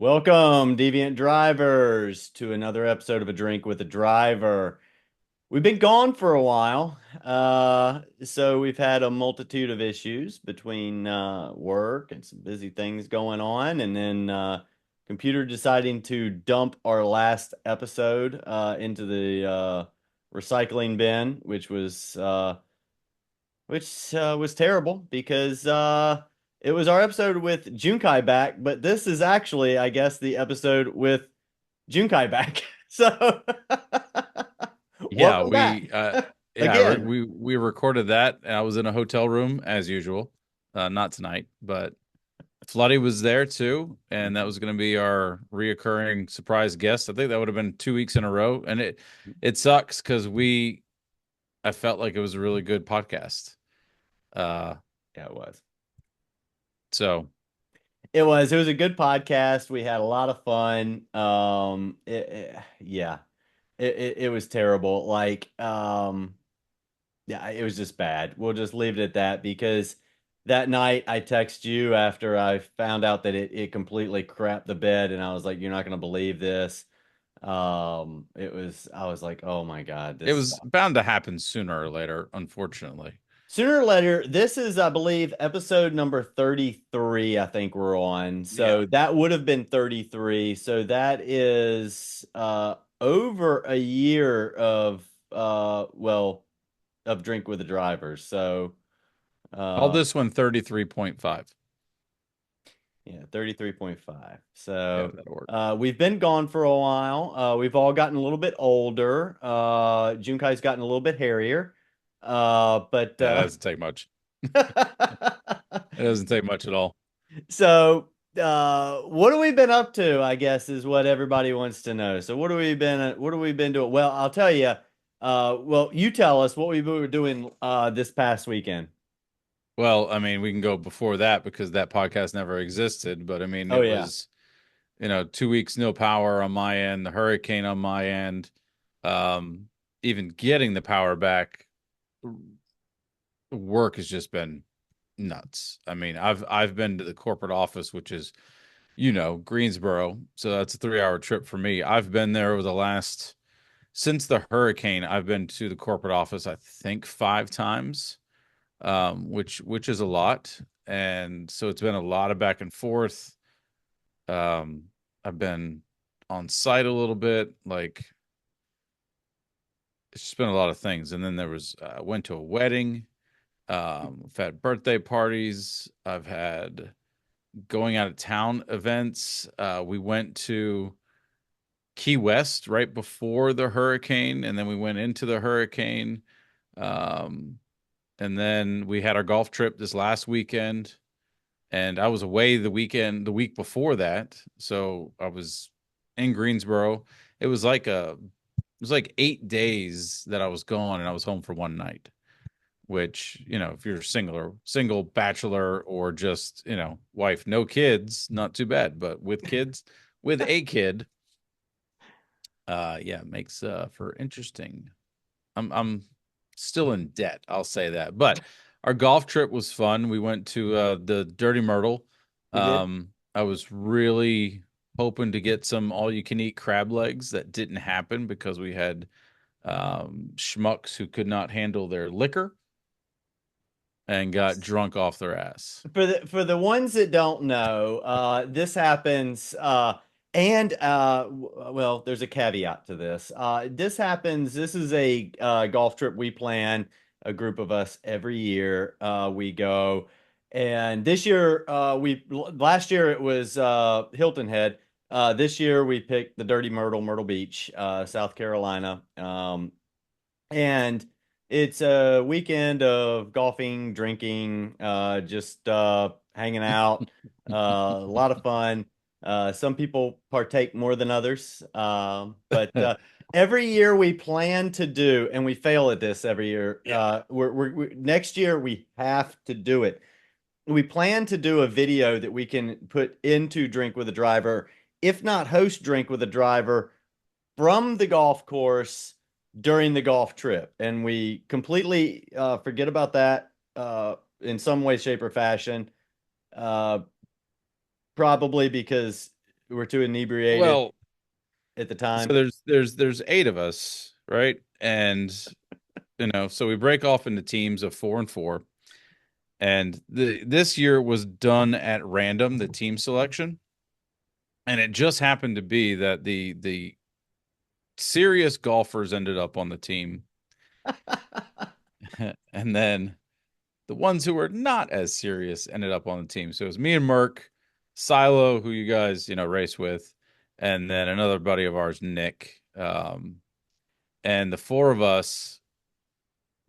Welcome, Deviant Drivers, to another episode of A Drink with a Driver. We've been gone for a while, so we've had a multitude of issues between work and some busy things going on, and then computer deciding to dump our last episode into the recycling bin, which was terrible because it was our episode with Junkai back, but this is actually, I guess, the episode with Junkai back. So, Yeah, welcome back we again. we recorded that. And I was in a hotel room as usual. Not tonight, but Floody was there too, and that was going to be our reoccurring surprise guest. I think that would have been 2 weeks in a row, and it sucks because we I felt like it was a really good podcast. Uh, Yeah, it was. so It was a good podcast. We had a lot of fun. Yeah, it was terrible. Yeah, it was just bad. We'll just leave it at that because that night I text you after I found out that it completely crapped the bed, and I was like, "You're not going to believe this." I was like, "Oh my God, it this." was bound to happen sooner or later, unfortunately. Sooner or later, this is, I believe, episode number 33, I think we're on. Yeah. So that would have been 33. So that is over a year of of Drink with the Drivers. So Call uh this one 33.5. yeah, 33.5. Yeah, So that'll work. we've been gone for a while. We've all gotten a little bit older. Junkai's gotten a little bit hairier. But Yeah, that doesn't take much. It doesn't take much at all. So, what have we been up to? I guess is what everybody wants to know. So, what have we been doing? Well, I'll tell you. Well, you tell us what we were doing this past weekend. Well, I mean, we can go before that because that podcast never existed. But I mean, Oh it yeah. was, 2 weeks no power on my end, the hurricane on my end. Um, Even getting the power back, work has just been nuts. I mean, I've been to the corporate office, which is, Greensboro. So that's a 3 hour trip for me. I've been there over the last since the hurricane, I've been to the corporate office, I think 5 times. Which is a lot. And so it's been a lot of back and forth. Um, I've been on site a little bit, like it's just been a lot of things. And then there was went to a wedding. I've had birthday parties. I've had going out of town events. We went to Key West right before the hurricane, and then we went into the hurricane. Um, and then we had our golf trip this last weekend. And I was away the week before that. So I was in Greensboro. It was like 8 days that I was gone and I was home for one night, which, if you're single bachelor or just, wife, no kids, not too bad. But with kids, with a kid, yeah, it makes for interesting. I'm still in debt, I'll say that. But our golf trip was fun. We went to the Dirty Myrtle. We did. I was really hoping to get some all you can eat crab legs. That didn't happen because we had schmucks who could not handle their liquor and got drunk off their ass. For the ones that don't know, this happens, and well, there's a caveat to this. This happens. This is a golf trip we plan. A group of us every year. We go, and this year, we last year it was Hilton Head. This year we picked the Dirty Myrtle, Myrtle Beach, South Carolina. And it's a weekend of golfing, drinking, just hanging out, a lot of fun. Some people partake more than others, but every year we plan to do, and we fail at this every year. Next year we have to do it. We plan to do a video that we can put into Drink with a Driver, if not host Drink with a Driver from the golf course during the golf trip. And we completely forget about that in some way, shape, or fashion. Uh, Probably because were too inebriated Well, at the so time. there's eight of us, right? And so we break off into teams of four and four. And this year was done at random, the team selection. And it just happened to be that the serious golfers ended up on the team. And then the ones who were not as serious ended up on the team. So it was me and Merck, Silo, who you guys, race with, and then another buddy of ours, Nick. And the four of us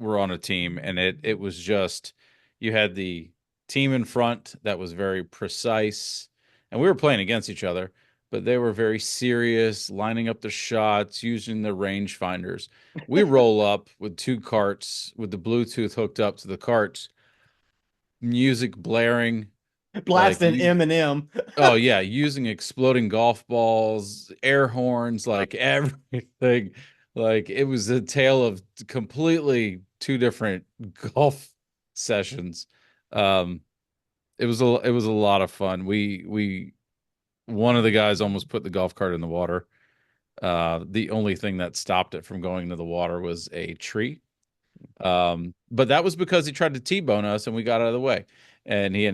were on a team, and it was just you had the team in front that was very precise, and we were playing against each other, but they were very serious, lining up the shots, using the range finders. We roll up with two carts with the Bluetooth hooked up to the carts, music blaring, like Blasting you Eminem. oh yeah, using exploding golf balls, air horns, like everything. Like it was a tale of completely two different golf sessions. Um, it was a lot of fun. We one of the guys almost put the golf cart in the water. The only thing that stopped it from going to the water was a tree. But that was because he tried to T-bone us and we got out of the way. And he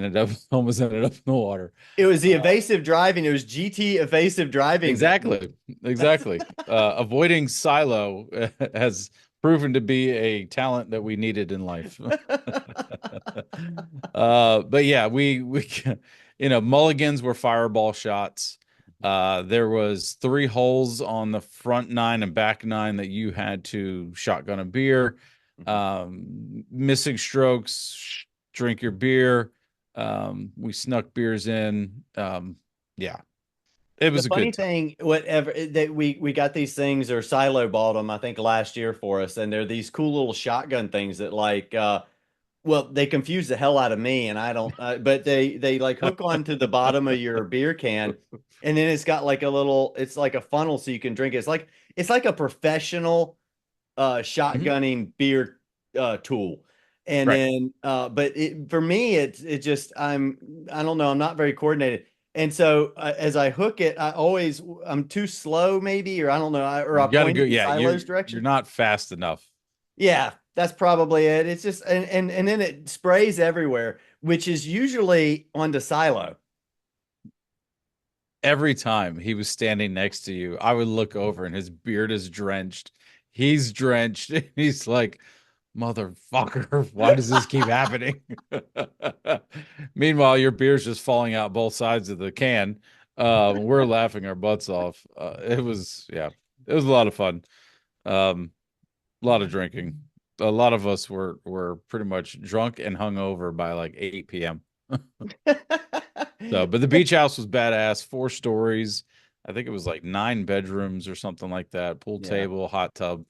almost ended up in the water. It was the Uh, evasive driving. It was GT evasive driving. Exactly. Exactly. Avoiding silo has proven to be a talent that we needed in life. But yeah, we mulligans were fireball shots. There was three holes on the front nine and back nine that you had to shotgun a beer. Missing strokes, drink your beer. We snuck beers in. Yeah, it The was a funny good time. thing, whatever that we got these things, or Silo bought them, I think last year for us, and they're these cool little shotgun things that well, they confuse the hell out of me, and I don't. But they like hook onto the bottom of your beer can, and then it's got like a little. It's like a funnel, so you can drink it. It's like a professional Mhm. shotgunning beer tool. And Right. then but for me it just I don't know, I'm not very coordinated. And so as I hook it, I'm too slow maybe, or I don't know, or I You got to point go. it in Yeah, Silo's you're direction. not fast enough. Yeah, that's probably it. It's just and then it sprays everywhere, which is usually onto Silo. Every time he was standing next to you, I would look over and his beard is drenched. He's drenched. He's like, motherfucker, why does this keep happening? Meanwhile, your beer's just falling out both sides of the can. We're laughing our butts off. Yeah, it was a lot of fun. Um, a lot of drinking. A lot of us were pretty much drunk and hungover by like 8 p.m. So, but the beach house was badass, 4 stories. I think it was like 9 bedrooms or something like that. Pool Yeah. table, hot tub.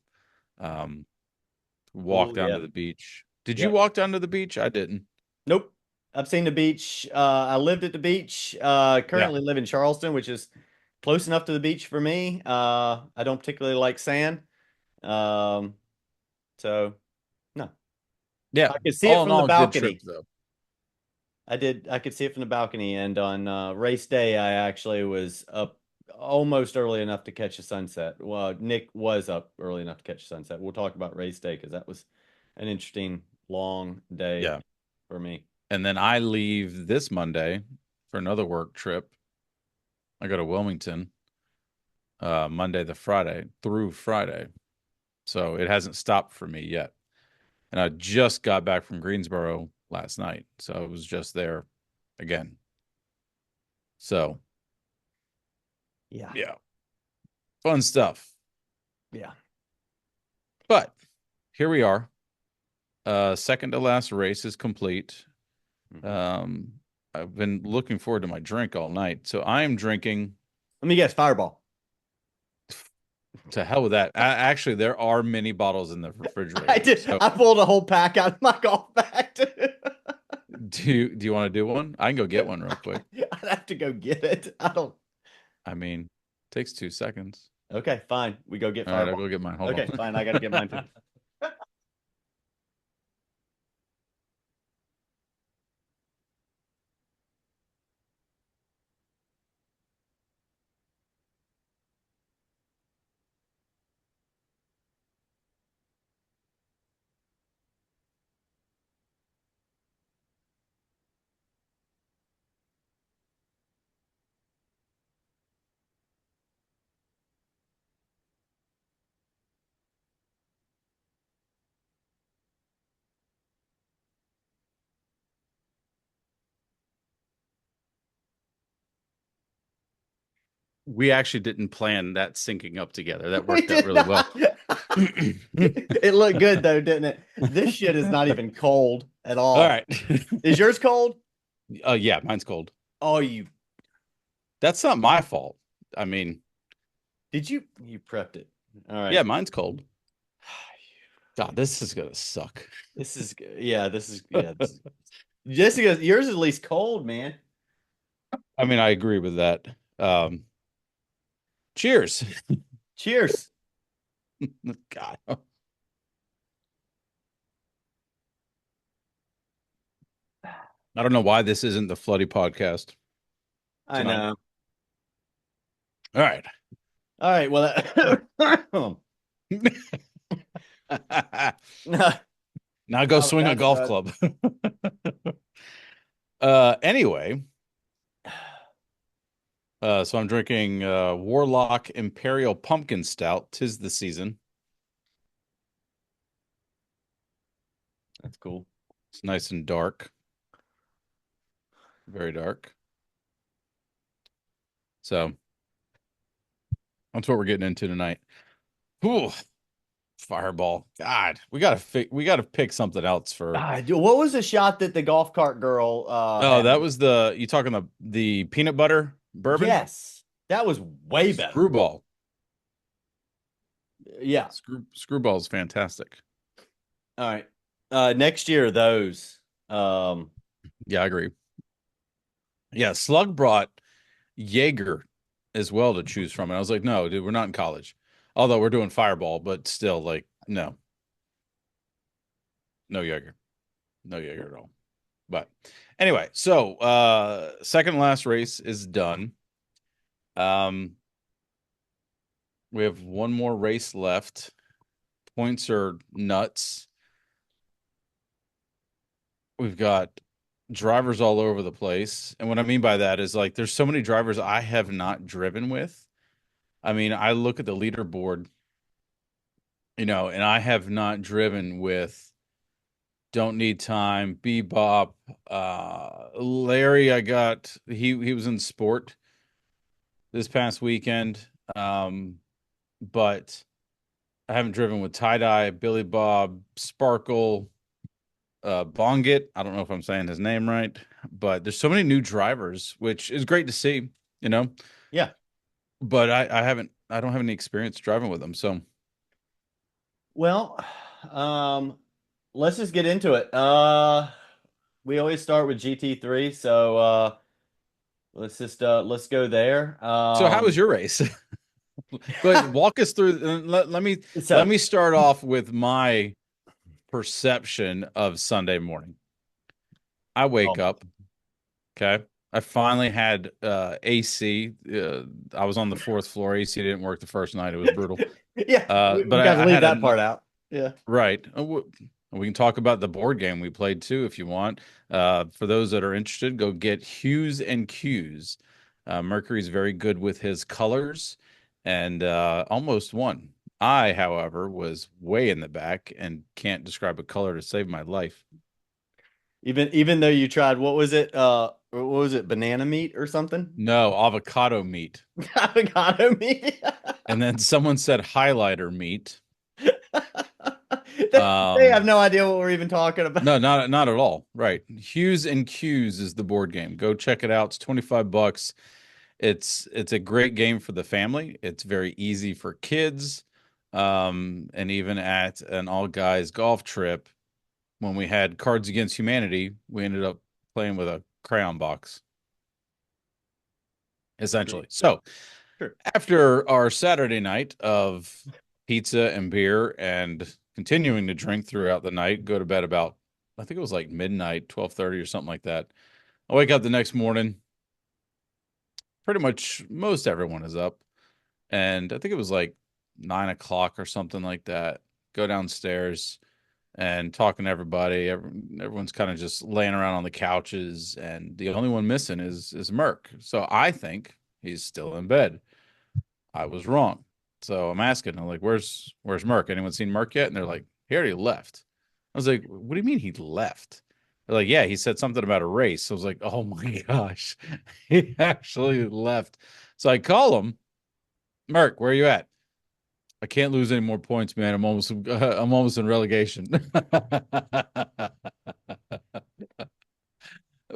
Um, walk Cool. down Yeah. to the beach. Did you Yep. walk down to the beach? I didn't. Nope. I've seen the beach. I lived at the beach. Yeah. Currently live in Charleston, which is close enough to the beach for me. I don't particularly like sand. Um, so no, Yeah. I could see it All in from the all, good trip balcony. though. I did. I could see it from the balcony. And on race day, I actually was up almost early enough to catch a sunset. Well, Nick was up early enough to catch a sunset. We'll talk about race day because that was an interesting long day Yeah. for me. And then I leave this Monday for another work trip. I go to Wilmington Monday to Friday through Friday. So it hasn't stopped for me yet. And I just got back from Greensboro last night. So I was just there again. So Yeah. yeah, fun stuff. Yeah. But here we are. Second to last race is complete. Mhm. Um, I've been looking forward to my drink all night. So I am drinking Let me guess, Fireball. to hell with that. Actually, there are mini bottles in the I refrigerator. did. So I pulled a whole pack out of my golf bag. do you want to do one? I can go get one real quick. I'd have to go get it. I don't. I mean, takes 2 seconds. Okay, fine. We go get All right, I'll Fireball. go get mine. Hold Okay, fine. I got to get mine too. on. we actually didn't plan that syncing up together. That We worked out did really not. well. It looked good though, didn't it? This shit is not even cold at All all. right. Is yours cold? Yeah, mine's cold. Oh, you That's not my fault. I mean, did you prepped it. All yeah, right. mine's cold. God, this is gonna suck. This is yeah, this is yeah. Jessica, yours is at least cold, man. I mean, I agree with that. Um, cheers. Cheers. God. I don't know why this isn't the Floody podcast I tonight. know. All right. All right. Well, no, Now go swing a that's golf right. club. Anyway, so I'm drinking Warlock Imperial Pumpkin Stout. 'Tis the season. That's cool. It's nice and dark. Very dark. So that's what we're getting into tonight. Ooh, Fireball. God, we gotta pick something else for. What was the shot that the golf cart girl Oh, had? that was you talking the peanut butter bourbon? Yes, that was way better. Screwball. Yeah. Screwball's fantastic. All right. Next year, those. Um, Yeah, I agree. Yeah, Slug brought Jaeger as well to choose from. And I was like, no, dude, we're not in college. Although we're doing Fireball, but still, like, no. No Jaeger. No Jaeger at all. But anyway, so second last race is done. We have one more race left. Points are nuts. We've got drivers all over the place. And what I mean by that is like there's so many drivers I have not driven with. I mean, I look at the leaderboard, and I have not driven with Don't Need Time, Bebop, Larry. He was in sport this past weekend. But I haven't driven with Tie Dye, Billy Bob, Sparkle, Bongit. I don't know if I'm saying his name right, but there's so many new drivers, which is great to see, you know. yeah. But I don't have any experience driving with them, so Well, um, let's just get into it. We always start with GT3, so let's go there. how was your race? Go ahead, walk us through. Let So me start off with my perception of Sunday morning. I wake oh, up, okay. I finally had AC. I was on the fourth floor. AC didn't work the first night. It was brutal. yeah, we But got to I leave had that part out. Yeah. right. We can talk about the board game we played too if you want. For those that are interested, go get Hues and Cues. Mercury's very good with his colors and almost won. I, however, was way in the back and can't describe a color to save my life. Even though you tried, what was it? What was it? Banana meat or something? No, avocado meat. Avocado meat. And then someone said highlighter meat. They have no idea what we're even talking about. No, not at all. Right. Hues and Cues is the board game. Go check it out. It's $25. It's a great game for the family. It's very easy for kids. And even at an all guys golf trip, when we had Cards Against Humanity, we ended up playing with a crayon box. Essentially. So Sure. after our Saturday night of pizza and beer and continuing to drink throughout the night, go to bed about, I think it was like midnight, 12:30 or something like that. I wake up the next morning. Pretty much most everyone is up. And I think it was like 9 o'clock or something like that. Go downstairs and talking to everybody. Everyone's kind of just laying around on the couches, and the only one missing is Merc. So I think he's still in bed. I was wrong. So I'm asking, I'm like, where's Merc? Anyone seen Merc yet? And they're like, he already left. I was like, what do you mean he left? They're like, yeah, he said something about a race. So I was like, oh my gosh, he actually left. So I call him, Merc, where are you at? I can't lose any more points, man. I'm almost in relegation.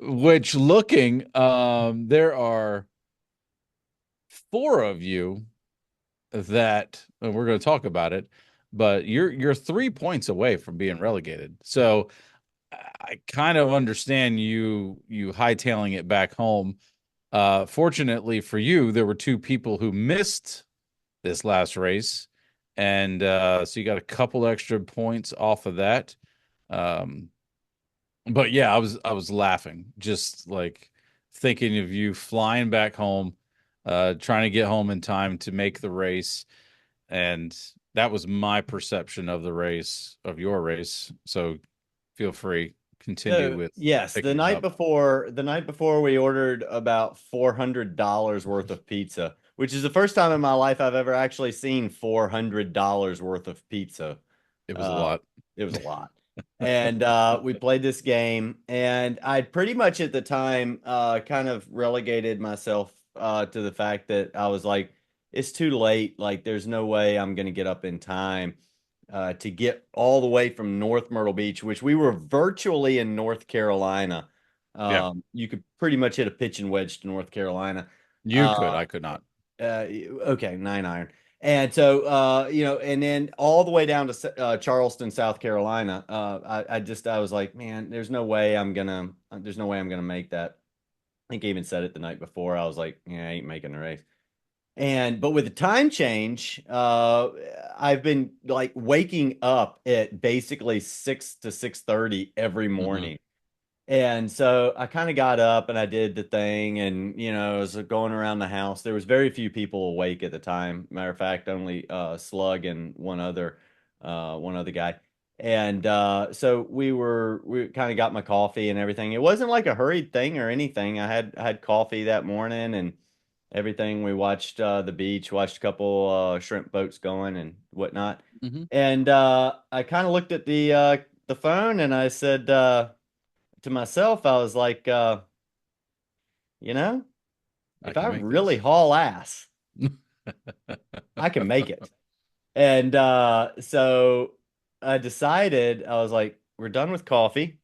Which looking, there are four of you that and we're going to talk about it, but you're 3 points away from being relegated. So I kind of understand you hightailing it back home. Fortunately for you, there were two people who missed this last race, and so you got a couple extra points off of that. Um, but yeah, I was laughing, just like thinking of you flying back home, trying to get home in time to make the race, and that was my perception of the race, of your race. So feel free, continue So with yes, picking it up. the night before we ordered about $400 worth of pizza, which is the first time in my life I've ever actually seen $400 worth of pizza. It was a Uh, lot. it was a lot. And we played this game, and I'd pretty much at the time kind of relegated myself to the fact that I was like, it's too late. Like, there's no way I'm going to get up in time to get all the way from North Myrtle Beach, which we were virtually in North Carolina. Yeah, You could pretty much hit a pitch and wedge to North Carolina. you could. Uh, I could not. okay, 9 iron. And so, and then all the way down to Charleston, South Carolina. I was like, man, there's no way I'm gonna make that. I think I even said it the night before. I was like, yeah, I ain't making the race. But with the time change, I've been like waking up at basically 6 to 6:30 every Hmm. morning. And so I kind of got up and I did the thing, and I was going around the house. There was very few people awake at the time. Matter of fact, only Slug and one other guy. And so we kind of got my coffee and everything. It wasn't like a hurried thing or anything. I had coffee that morning and everything. We watched the beach, watched a couple shrimp boats going and whatnot. Hmm. And I kind of looked at the phone and I said to myself, I was like, you know, I if can I make really this. haul ass, I can make it. And so I decided, I was like, we're done with coffee,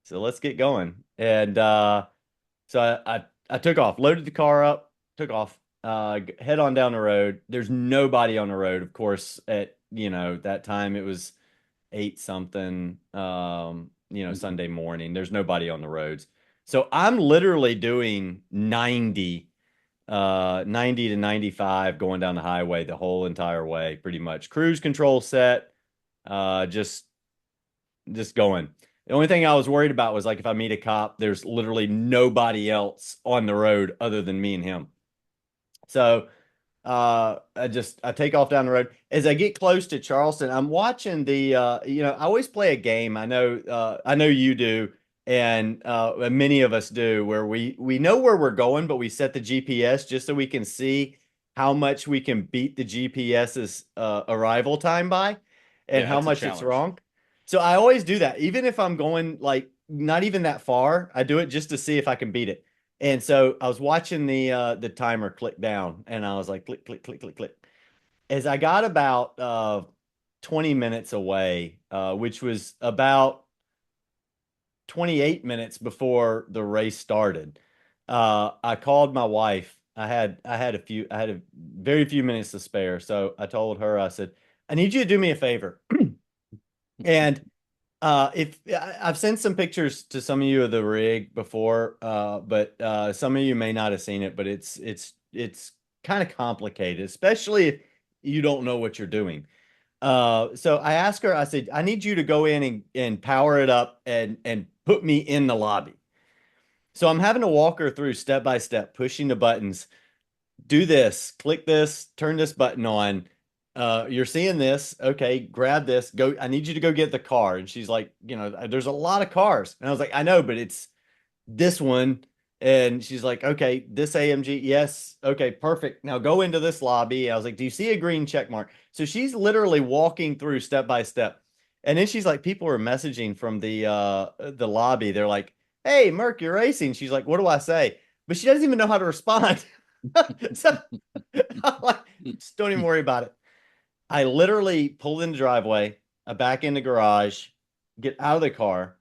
so let's get going. And so I took off, loaded the car up, took off, head on down the road. There's nobody on the road, of course. At that time it was 8 something, Mhm. Sunday morning. There's nobody on the roads. So I'm literally doing 90 to 95 going down the highway the whole entire way, pretty much. Cruise control set, uh, just just going. The only thing I was worried about was like if I meet a cop, there's literally nobody else on the road other than me and him. So I take off down the road. As I get close to Charleston, I'm watching I always play a game. I know you do, and many of us do, where we know where we're going, but we set the GPS just so we can see how much we can beat the GPS's arrival time by and Yeah, how it's a much it's challenge. wrong. So I always do that. Even if I'm going like not even that far, I do it just to see if I can beat it. And so I was watching the timer click down, and I was like, click, click, click, click, click. As I got about 20 minutes away, which was about 28 minutes before the race started, I called my wife. I had a very few minutes to spare, so I told her, I said, I need you to do me a favor. And if I've sent some pictures to some of you of the rig before, but some of you may not have seen it, but it's kind of complicated, especially if you don't know what you're doing. So I asked her, I said, I need you to go in and power it up and put me in the lobby. So I'm having to walk her through step by step, pushing the buttons, do this, click this, turn this button on. You're seeing this. Okay, grab this. Go. I need you to go get the car. And she's like, there's a lot of cars. And I was like, I know, but it's this one. And she's like, okay, this AMG. Yes. Okay, perfect. Now go into this lobby. I was like, do you see a green check mark? So she's literally walking through step by step. And then she's like, people are messaging from the lobby. They're like, hey, Merc, you're racing. She's like, what do I say? But she doesn't even know how to respond. So I'm like, just don't even worry about it. I literally pull in the driveway, I back in the garage, get out of the car,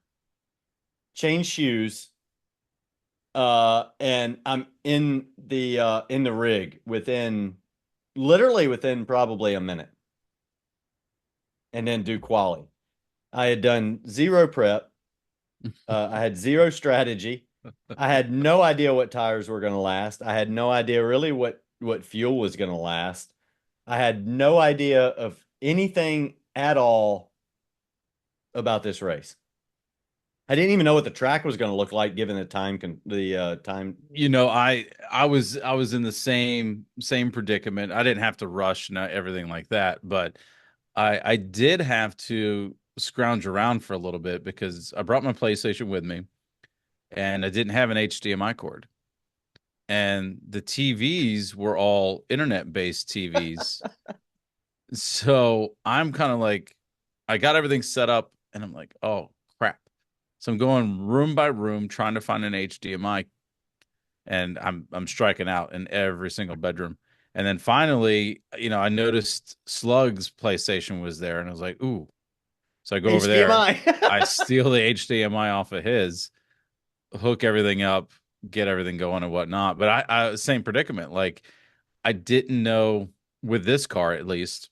change shoes, and I'm in the rig within literally within probably a minute, and then do quali. I had done zero prep. I had zero strategy. I had no idea what tires were going to last. I had no idea really what fuel was going to last. I had no idea of anything at all about this race. I didn't even know what the track was going to look like given the time. I was in the same predicament. I didn't have to rush, not everything like that, but I did have to scrounge around for a little bit because I brought my PlayStation with me and I didn't have an HDMI cord. And the TVs were all internet-based TVs. So I'm kind of like, I got everything set up and I'm like, oh crap. So I'm going room by room trying to find an HDMI, and I'm striking out in every single bedroom. And then finally, I noticed Slug's PlayStation was there, and I was like, "Ooh!" So I go over there, I HDMI. steal the HDMI off of his, hook everything up, get everything going and whatnot. But I same predicament. Like I didn't know with this car at least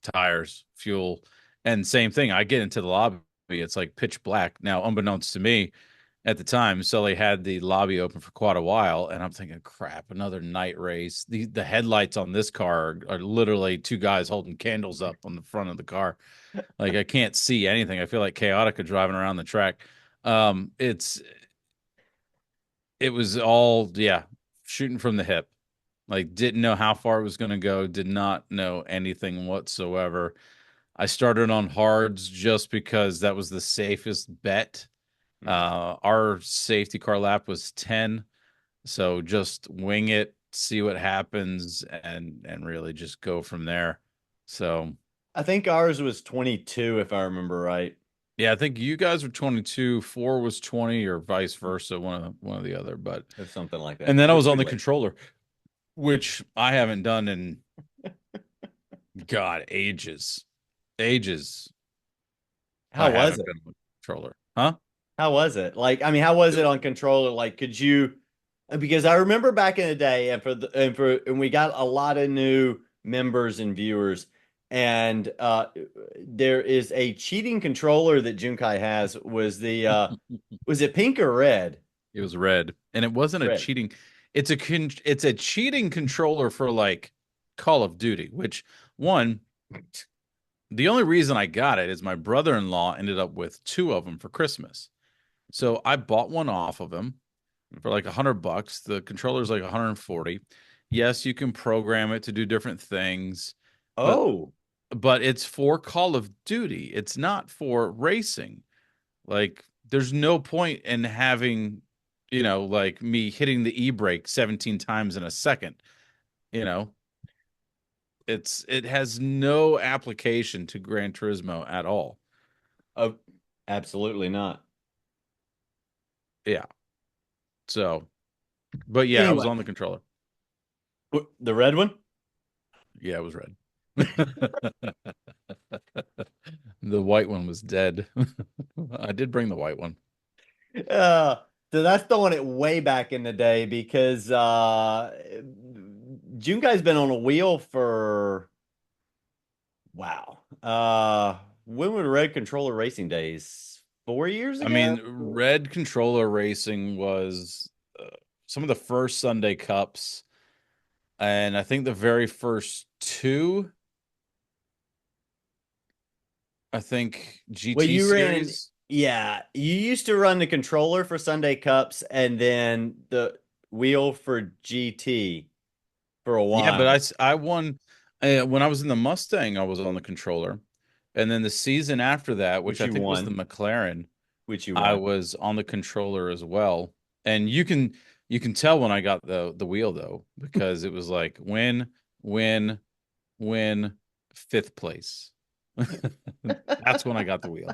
tires, fuel, and same thing. I get into the lobby, it's like pitch black. Now, unbeknownst to me, at the time, Sully had the lobby open for quite a while, and I'm thinking, crap, another night race. The headlights on this car are literally two guys holding candles up on the front of the car. Like I can't see anything. I feel like Chaotica driving around the track. It was all, yeah, shooting from the hip. Like didn't know how far it was going to go, did not know anything whatsoever. I started on hards just because that was the safest bet. Our safety car lap was 10, so just wing it, see what happens, and really just go from there. So I think ours was 22, if I remember right, yeah, I think you guys were 22, four was 20, or vice versa, one of the other. But or something like and that. then I was on Good the way. controller, which I haven't done in God ages, ages. How I was haven't it? been on the controller, huh? How was it? Like, I mean, how was it on controller? Like, could you? Because I remember back in the day, and we got a lot of new members and viewers, and there is a cheating controller that Junkai has. Was it pink or red? It was red, and it wasn't a Red. cheating. It's a cheating controller for like Call of Duty, which one, the only reason I got it is my brother-in-law ended up with two of them for Christmas. So I bought one off of him for like $100. The controller's like 140. Yes, you can program it to do different things, but Oh, it's for Call of Duty. It's not for racing. Like, there's no point in having, like me hitting the e-brake 17 times in a second. You know, it has no application to Gran Turismo at all. oh, absolutely not. Yeah. So, but yeah, I was Anyway, on the controller. the red one. Yeah, it was red. The white one was dead. I did bring the white one. Uh, so that's throwing it way back in the day because Junkai's been on a wheel for wow. When were Red Controller Racing Days? 4 years I ago? mean, red controller racing was some of the first Sunday Cups, and I think the very first two, I think Well, GT you ran, series. yeah, you used to run the controller for Sunday Cups and then the wheel for GT for a Yeah, but while, I won when I was in the Mustang. I was on the controller, and then the season after that, which which I you think was the won, McLaren, which you I won. was on the controller as well. And you can tell when I got the wheel though, because it was like win, win, fifth place. That's when I got the wheel.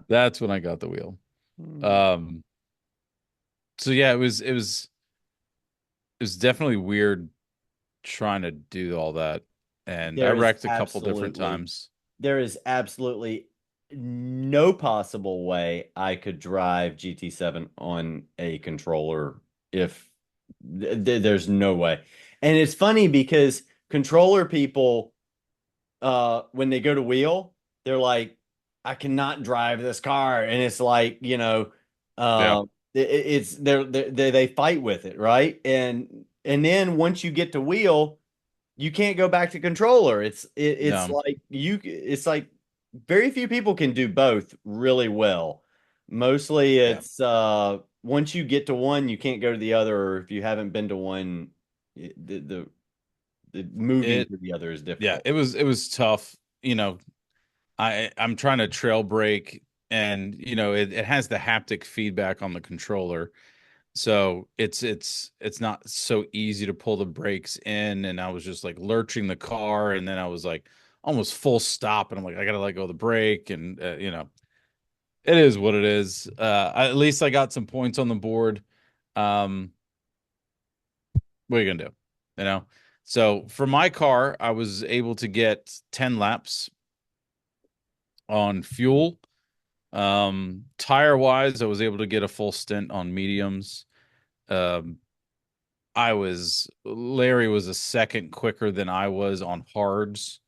That's when I got the wheel. Hmm. Um, So yeah, it was definitely weird trying to do all that. And I There is wrecked a couple different absolutely times. there is absolutely no possible way I could drive GT7 on a controller if there's no way. And it's funny because controller people when they go to wheel, they're like, I cannot drive this car. And it's like, Yeah. it's they fight with it, right? And then once you get to wheel, you can't go back to controller. It's No. like it's like very few people can do both really well. Mostly Yeah. it's once you get to one, you can't go to the other, or if you haven't been to one, the moving It to the other is yeah, difficult. it was tough. I'm trying to trail brake, and it has the haptic feedback on the controller. So it's not so easy to pull the brakes in, and I was just like lurching the car, and then I was like almost full stop, and I'm like, I gotta let go of the brake, and it is what it is. At least I got some points on the board. Um, what are you gonna do? You know? So for my car, I was able to get 10 laps on fuel. Tire wise, I was able to get a full stint on mediums. Um, Larry was a second quicker than I was on hards,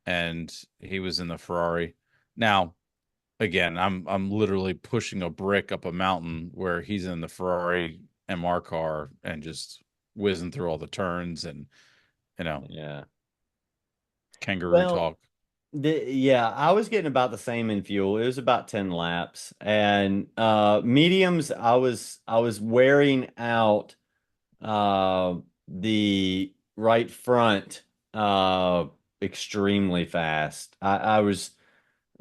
and he was in the Ferrari. Now, again, I'm literally pushing a brick up a mountain where he's in the Ferrari MR car and just whizzing through all the turns and you know Yeah. kangaroo Well, talk. yeah, I was getting about the same in fuel. It was about 10 laps. And mediums, I was wearing out the right front uh extremely fast. I was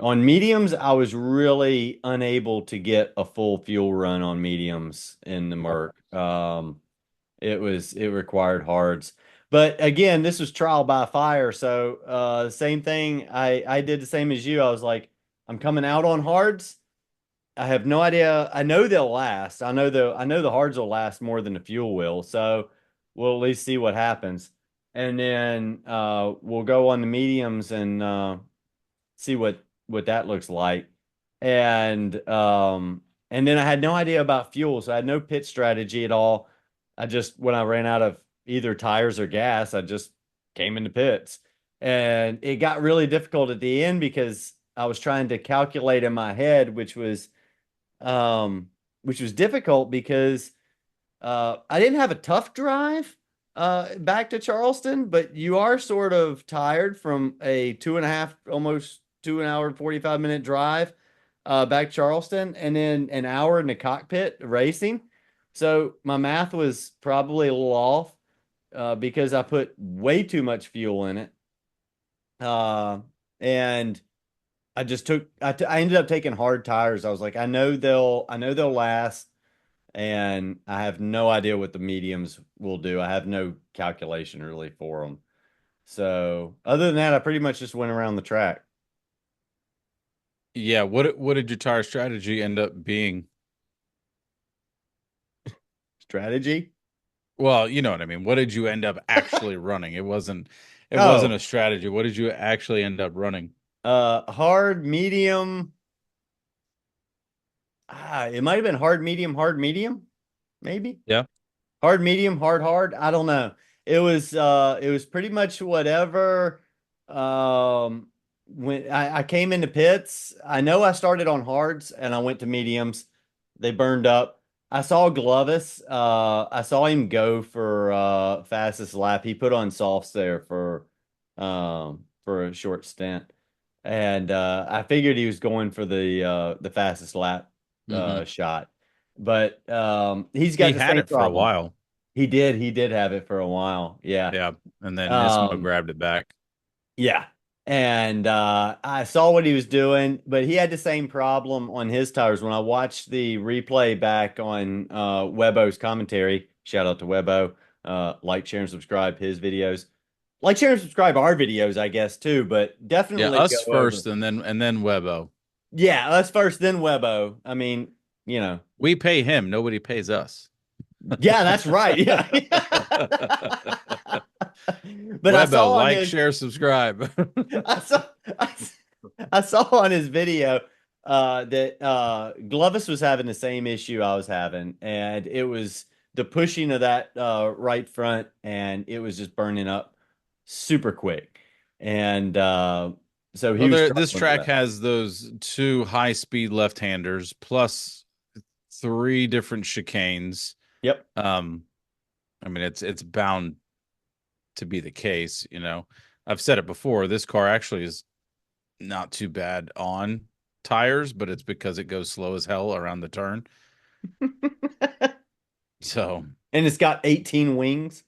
on mediums, I was really unable to get a full fuel run on mediums in the Merc. It required hards. But again, this was trial by fire. So same thing. I did the same as you. I was like, I'm coming out on hards. I have no idea. I know they'll last. I know the hards will last more than the fuel will. So we'll at least see what happens. And then we'll go on the mediums and see what that looks like. And and then I had no idea about fuel, so I had no pit strategy at all. I just when I ran out of either tires or gas, I just came into pits. And it got really difficult at the end because I was trying to calculate in my head, which was difficult because I didn't have a tough drive back to Charleston, but you are sort of tired from a 2.5, almost 2 hour and 45 minute drive back to Charleston, and then an hour in the cockpit racing. So my math was probably a little off because I put way too much fuel in it, uh, and I ended up taking hard tires. I was like, I know they'll last, and I have no idea what the mediums will do. I have no calculation really for them. So other than that, I pretty much just went around the track. Yeah, what did your tire strategy end up being? Strategy? Well, you know what I mean. What did you end up actually running? It wasn't Oh, a strategy. What did you actually end up running? hard, medium. It might have been hard, medium, maybe. Yeah. Hard, medium, hard, hard. I don't know. It was pretty much whatever. When I came into pits, I know I started on hards and I went to mediums. They burned up. I saw Glovis. I saw him go for fastest lap. He put on softs there for a short stint. And I figured he was going for the fastest lap Hmm. shot. But he's got He the had same it for a problem. while. He did have it for a while. Yeah. Yeah. And then Nismo Um, grabbed it back. yeah. And I saw what he was doing, but he had the same problem on his tires. When I watched the replay back on Webo's commentary, shout out to Webo. Like, share, and subscribe his videos. Like, share, and subscribe our videos, I guess, too, but Yeah, definitely go us over. first and then Webo. Yeah, us first, then Webo. I mean, you know, We pay him, nobody pays us. yeah, that's right. Yeah. But I Webbo, saw on like, his, share, subscribe. I saw, I, I saw on his video that Glovis was having the same issue I was having, and it was the pushing of that right front, and it was just burning up super quick, and so he Well, was this struggling with track that. has those two high-speed left-handers plus three different chicanes. Yep. I mean, it's bound to be the case, you know. I've said it before, this car actually is not too bad on tires, but it's because it goes slow as hell around the turn. So, And it's got 18 wings.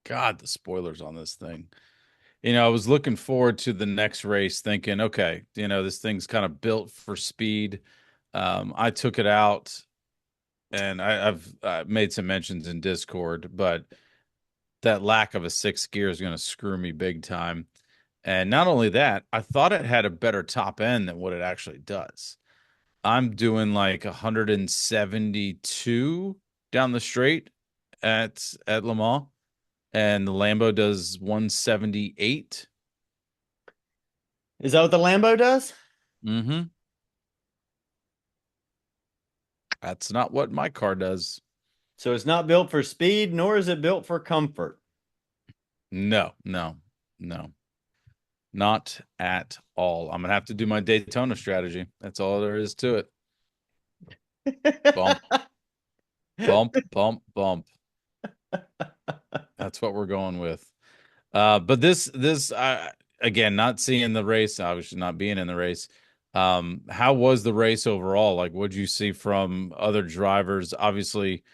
God, the spoilers on this thing. You know, I was looking forward to the next race thinking, okay, you know, this thing's kind of built for speed. I took it out and I've made some mentions in Discord, but that lack of a sixth gear is going to screw me big time. And not only that, I thought it had a better top end than what it actually does. I'm doing like 172 down the straight at Le Mans, and the Lambo does 178. Is that what the Lambo does? Mm-hmm. That's not what my car does. So it's not built for speed, nor is it built for comfort. No, no, no, not at all. I'm gonna have to do my Daytona strategy. That's all there is to it. Bump, bump, bump, bump. That's what we're going with. But this again, not seeing the race, obviously not being in the race. How was the race overall? Like, what'd you see from other drivers? Obviously,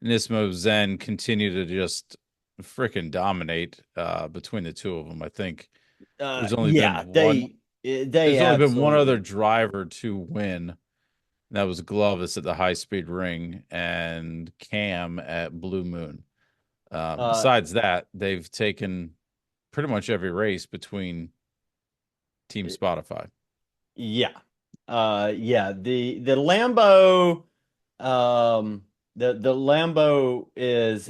Nismo Zen continue to just freaking dominate between the two of them. I think there's only been Yeah, one. they There's only been one other absolutely. driver to win. And that was Glovis at the High Speed Ring and Cam at Blue Moon. Uh, Besides that, they've taken pretty much every race between Team Spotify. yeah, yeah. The Lambo, the Lambo is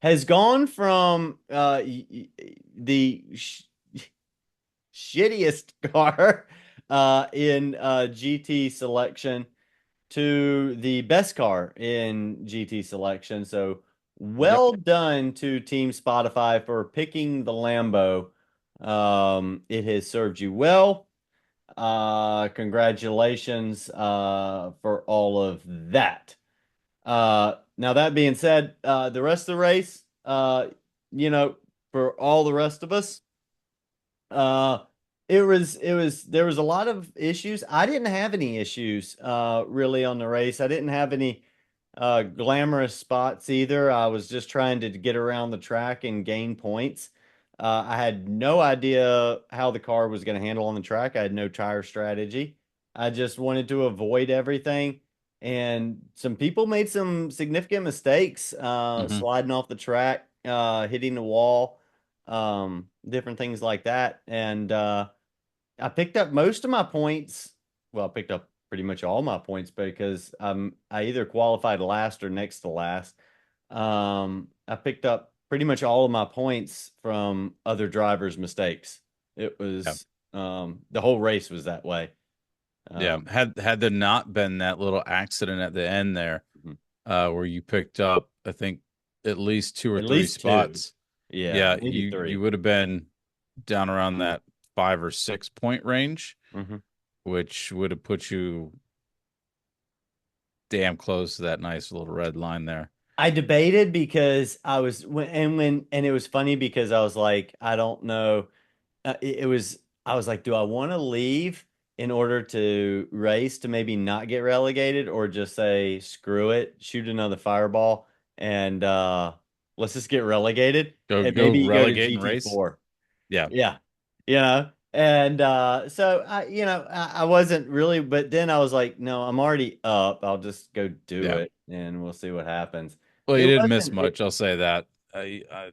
has gone from the shittiest car in GT selection to the best car in GT selection. So Yep. well done to Team Spotify for picking the Lambo. It has served you well. Congratulations for all of that. Now that being said, the rest of the race, you know, for all the rest of us, uh, it was there was a lot of issues. I didn't have any issues really on the race. I didn't have any glamorous spots either. I was just trying to get around the track and gain points. I had no idea how the car was going to handle on the track. I had no tire strategy. I just wanted to avoid everything. And some people made some significant mistakes, Hmm. sliding off the track, hitting the wall, different things like that. And I picked up most of my points. Well, I picked up pretty much all my points because I either qualified last or next to last. I picked up pretty much all of my points from other drivers' mistakes. It Yeah. was the whole race was that way. Yeah. Um, Had there not been that little accident at the end there, mhm. where you picked up, I think, at least two or At three least two. spots, Yeah, yeah, maybe you three. would have been down around that 5 or 6 point range, Mhm. which would have put you damn close to that nice little red line there. I debated because I was and it was funny because I was like, I don't know. It was I was like, do I want to leave in order to race to maybe not get relegated or just say screw it, shoot another fireball and let's just get relegated Go and go maybe go to relegate and race. GT4. Yeah. Yeah. You know, and so I wasn't really, but then I was like, no, I'm already up. I'll just go do Yeah. it and we'll see what happens. Well, you It didn't miss wasn't it much. I'll say that.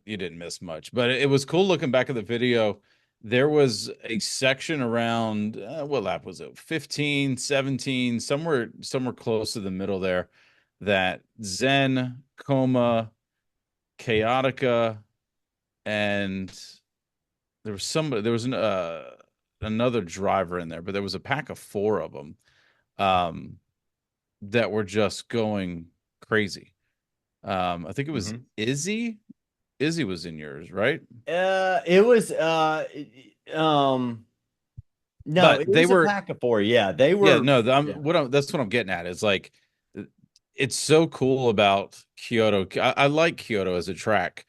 You didn't miss much, but it was cool looking back at the video. there was a section around what lap was it? 15, 17, somewhere close to the middle there that Zen, Coma, Chaotica, and there was another driver in there, but there was a pack of four of them um, that were just going crazy. I think it was Mhm. Izzy. Izzy was in yours, right? It was no, But it they was a were, pack of four. Yeah, they yeah, were. no, Yeah. that's what I'm getting at. Is like, it's so cool about Kyoto. I like Kyoto as a track.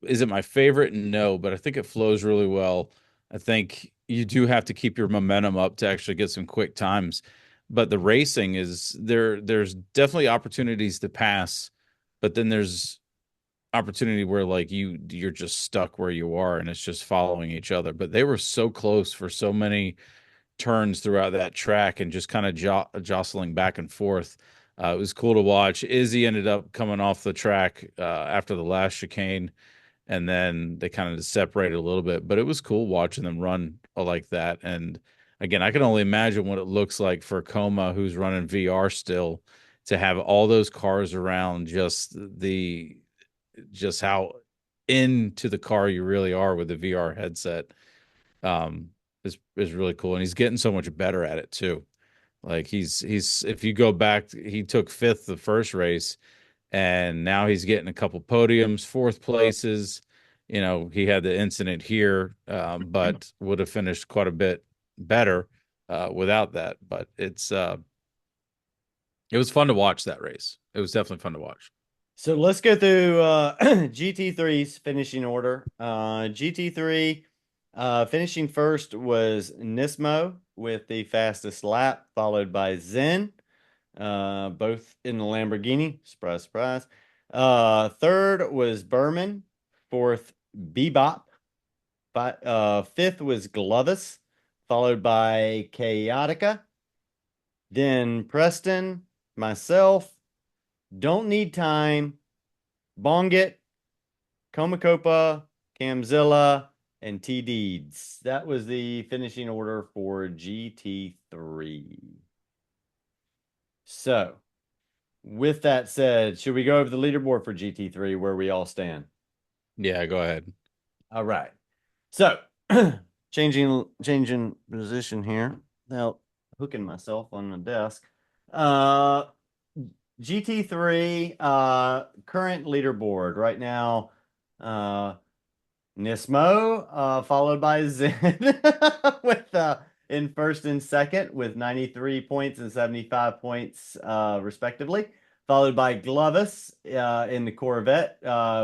Is it my favorite? No, but I think it flows really well. I think you do have to keep your momentum up to actually get some quick times. But the racing is there. There's definitely opportunities to pass, but then there's opportunity where like you're just stuck where you are and it's just following each other. But they were so close for so many turns throughout that track and just kind of jostling back and forth. It was cool to watch. Izzy ended up coming off the track after the last chicane, and then they kind of separated a little bit. But it was cool watching them run like that. And again, I can only imagine what it looks like for Coma, who's running VR still, to have all those cars around. Just how into the car you really are with the VR headset um is really cool, and he's getting so much better at it too. Like he's if you go back, he took fifth the first race, and now he's getting a couple podiums, fourth places. You know, he had the incident here, but would have finished quite a bit better without that. But it was fun to watch that race. It was definitely fun to watch. So let's go through GT3's finishing order. GT3 finishing first was Nismo with the fastest lap, followed by Zen, both in the Lamborghini. Surprise, surprise. Third was Berman. Fourth, Bebop. Fifth was Glovis, followed by Chaotica. Then Preston, myself, Don't Need Time, Bongit, Comacopa, Camzilla, and T Deeds. That was the finishing order for GT3. So, with that said, should we go over the leaderboard for GT3 where we all stand? Yeah, go ahead. All right. So, changing position here. Now, hooking myself on the desk. Uh GT3 current leaderboard right now. Nismo, followed by Zen with in first and second with 93 points and 75 points respectively, followed by Glovis in the Corvette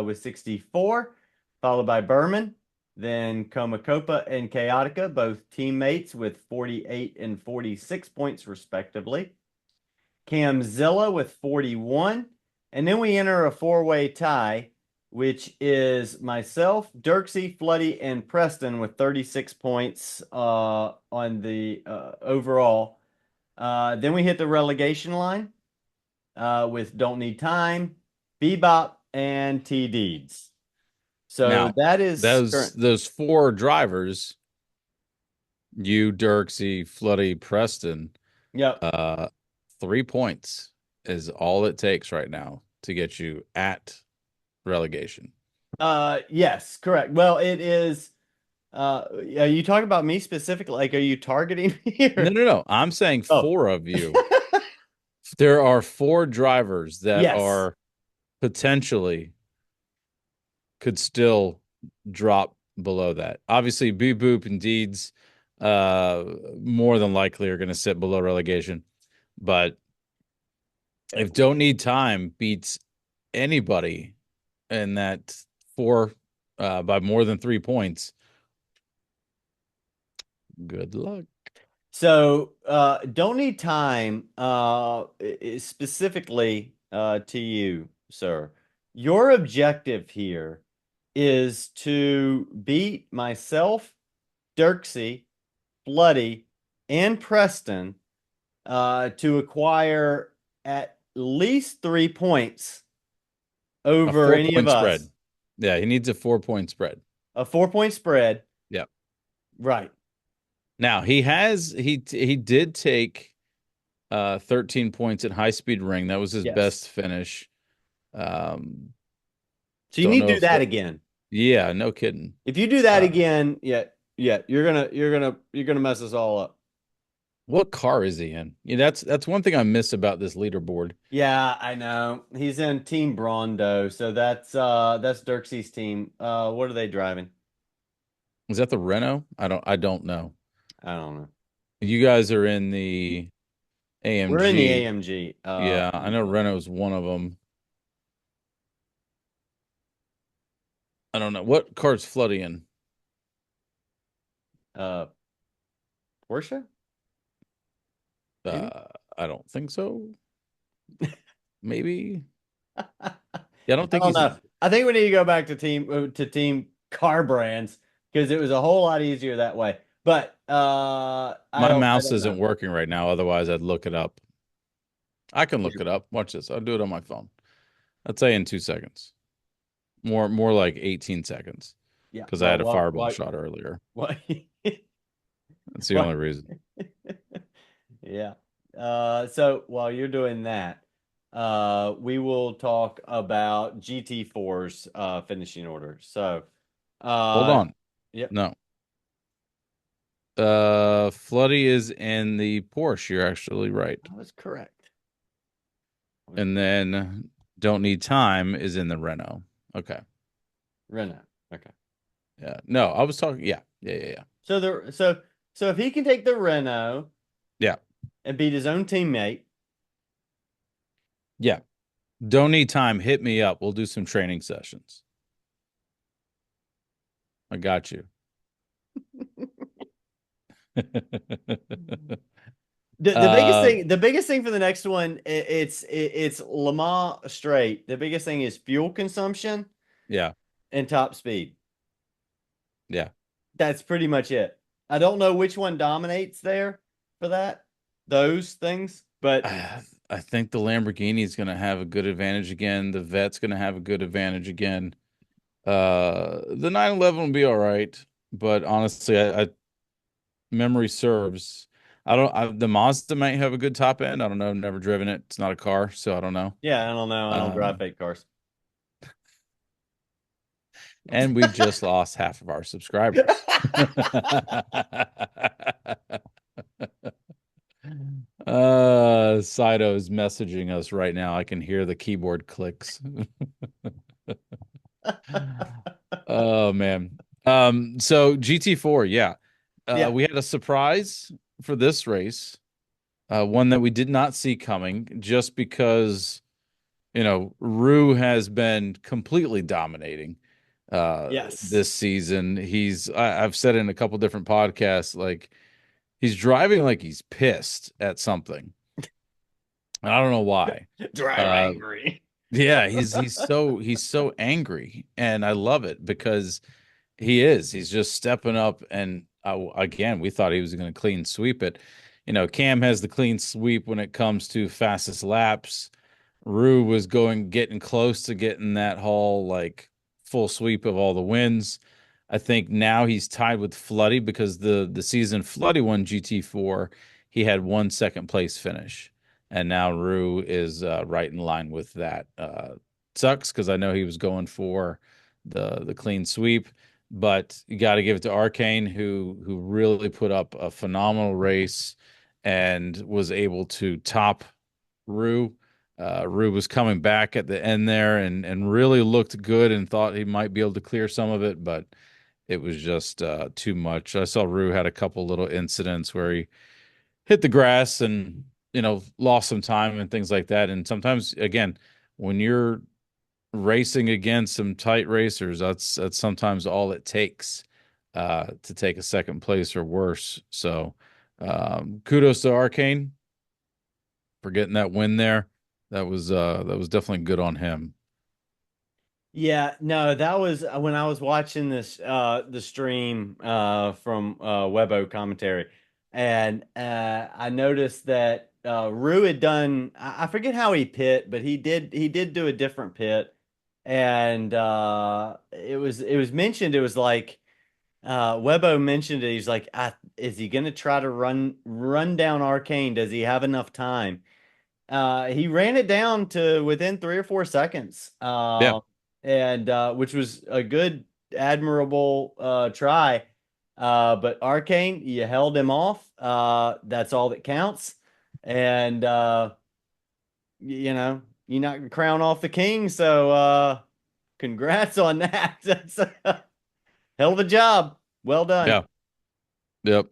with 64, followed by Berman, then Comacopa and Chaotica, both teammates with 48 and 46 points respectively. Camzilla with 41. And then we enter a four-way tie, which is myself, Dirksey, Floody, and Preston with 36 points on the overall. Then we hit the relegation line with Don't Need Time, Bebop, and T Deeds. So Now, that is those current. those four drivers, you, Dirksey, Floody, Preston, Yep. uh, 3 points is all it takes right now to get you at relegation. Yes, correct. Well, it is. Are you talking about me specifically? Like, are you targeting me No, here? no, no. I'm saying Oh, four of you. There are four drivers that yes. are potentially could still drop below that. Obviously, Boo Boop and Deeds uh more than likely are going to sit below relegation. But if Don't Need Time beats anybody in that four by more than 3 points, good luck. So, don't need time, specifically, to you, sir. Your objective here is to beat myself, Dirksey, Bloody, and Preston, to acquire at least 3 points A over any of 4 point us. spread. Yeah, he needs a 4 point spread. A 4 point spread. Yeah. Right. Now he did take 13 points at high speed ring. That was his Yes. best finish. Um, So you don't need to know do if that that, again. yeah, no kidding. If you do that Uh, again, yeah, yeah, you're gonna mess us all up. what car is he in? Yeah, that's one thing I miss about this leaderboard. Yeah, I know. He's in Team Brondo, so that's Dirksy's team. What are they driving? Is that the Renault? I don't know. I don't know. You guys are in the We're in the AMG. AMG. Yeah, Let I me know look. Renault's one of them. I don't know. What car's Floody in? Uh, Porsche, maybe. I don't think so. Maybe. I Yeah, I don't think don't he's know. in. I think we need to go back to team car brands because it was a whole lot easier that way. But I My don't I mouse don't isn't know. working right now. Otherwise, I'd look it up. I can look it up. Watch this. I'll do it on my phone. I'd say in 2 seconds. More like 18 seconds Yeah. because I Well, had a well, fireball why, shot earlier. why, That's the why? only reason. Yeah. So while you're doing that, we will talk about GT4's finishing order. So, Hold uh, on. yep, No. Floody is in the Porsche. You're actually right. I was correct. I was And then Don't Need Time is in the Renault. Okay. Renault. Okay. Yeah. No, I was talking. Yeah. Yeah. Yeah. Yeah. So if he can take the Renault Yeah. and beat his own teammate, Yeah. Don't Need Time. Hit me up. We'll do some training sessions. I got you. the biggest uh, thing for the next one, it's Le Mans straight. The biggest thing is fuel consumption yeah. and top speed. Yeah. That's pretty much it. I don't know which one dominates there for that, those things, but I think the Lamborghini is going to have a good advantage again. The Vet's going to have a good advantage again. The 911 will be all right, but honestly, I memory serves. The Mazda might have a good top end. I don't know. I've never driven it. It's not a car, so I don't know. yeah, I don't know. I don't drive Um, fake cars. and we've just lost half of our subscribers. Saito is messaging us right now. I can hear the keyboard clicks. Oh man. So GT4, yeah. Yeah. We had a surprise for this race, one that we did not see coming just because, Rue has been completely dominating Yes. this season. I've said in a couple different podcasts, like he's driving like he's pissed at something. And I don't know why. Drive Uh, angry. yeah, he's so angry, and I love it because he is. He's just stepping up, and again, we thought he was going to clean sweep it. Cam has the clean sweep when it comes to fastest laps. Rue was getting close to getting that whole like full sweep of all the wins. I think now he's tied with Floody because the season Floody won GT4, he had one second place finish, and now Rue is right in line with that. Sucks because I know he was going for the clean sweep, but you got to give it to Arcane who really put up a phenomenal race and was able to top Rue. Rue was coming back at the end there and really looked good and thought he might be able to clear some of it, but it was just too much. I saw Rue had a couple little incidents where he hit the grass and lost some time and things like that. And sometimes, again, when you're racing against some tight racers, that's sometimes all it takes to take a second place or worse. So kudos to Arcane for getting that win there. That was definitely good on him. Yeah, no, that was when I was watching the stream from Webo commentary, and I noticed that Rue had done, I forget how he pit, but he did do a different pit, and it was mentioned, it was like Webbo mentioned it. He's like, is he gonna try to run down Arcane? Does he have enough time? He ran it down to within 3 or 4 seconds, Yeah. and which was a good, admirable try. But Arcane, you held him off. That's all that counts. And you know, you knocked the crown off the king. So congrats on that. That's a hell of a job. Well done. Yeah. Yep.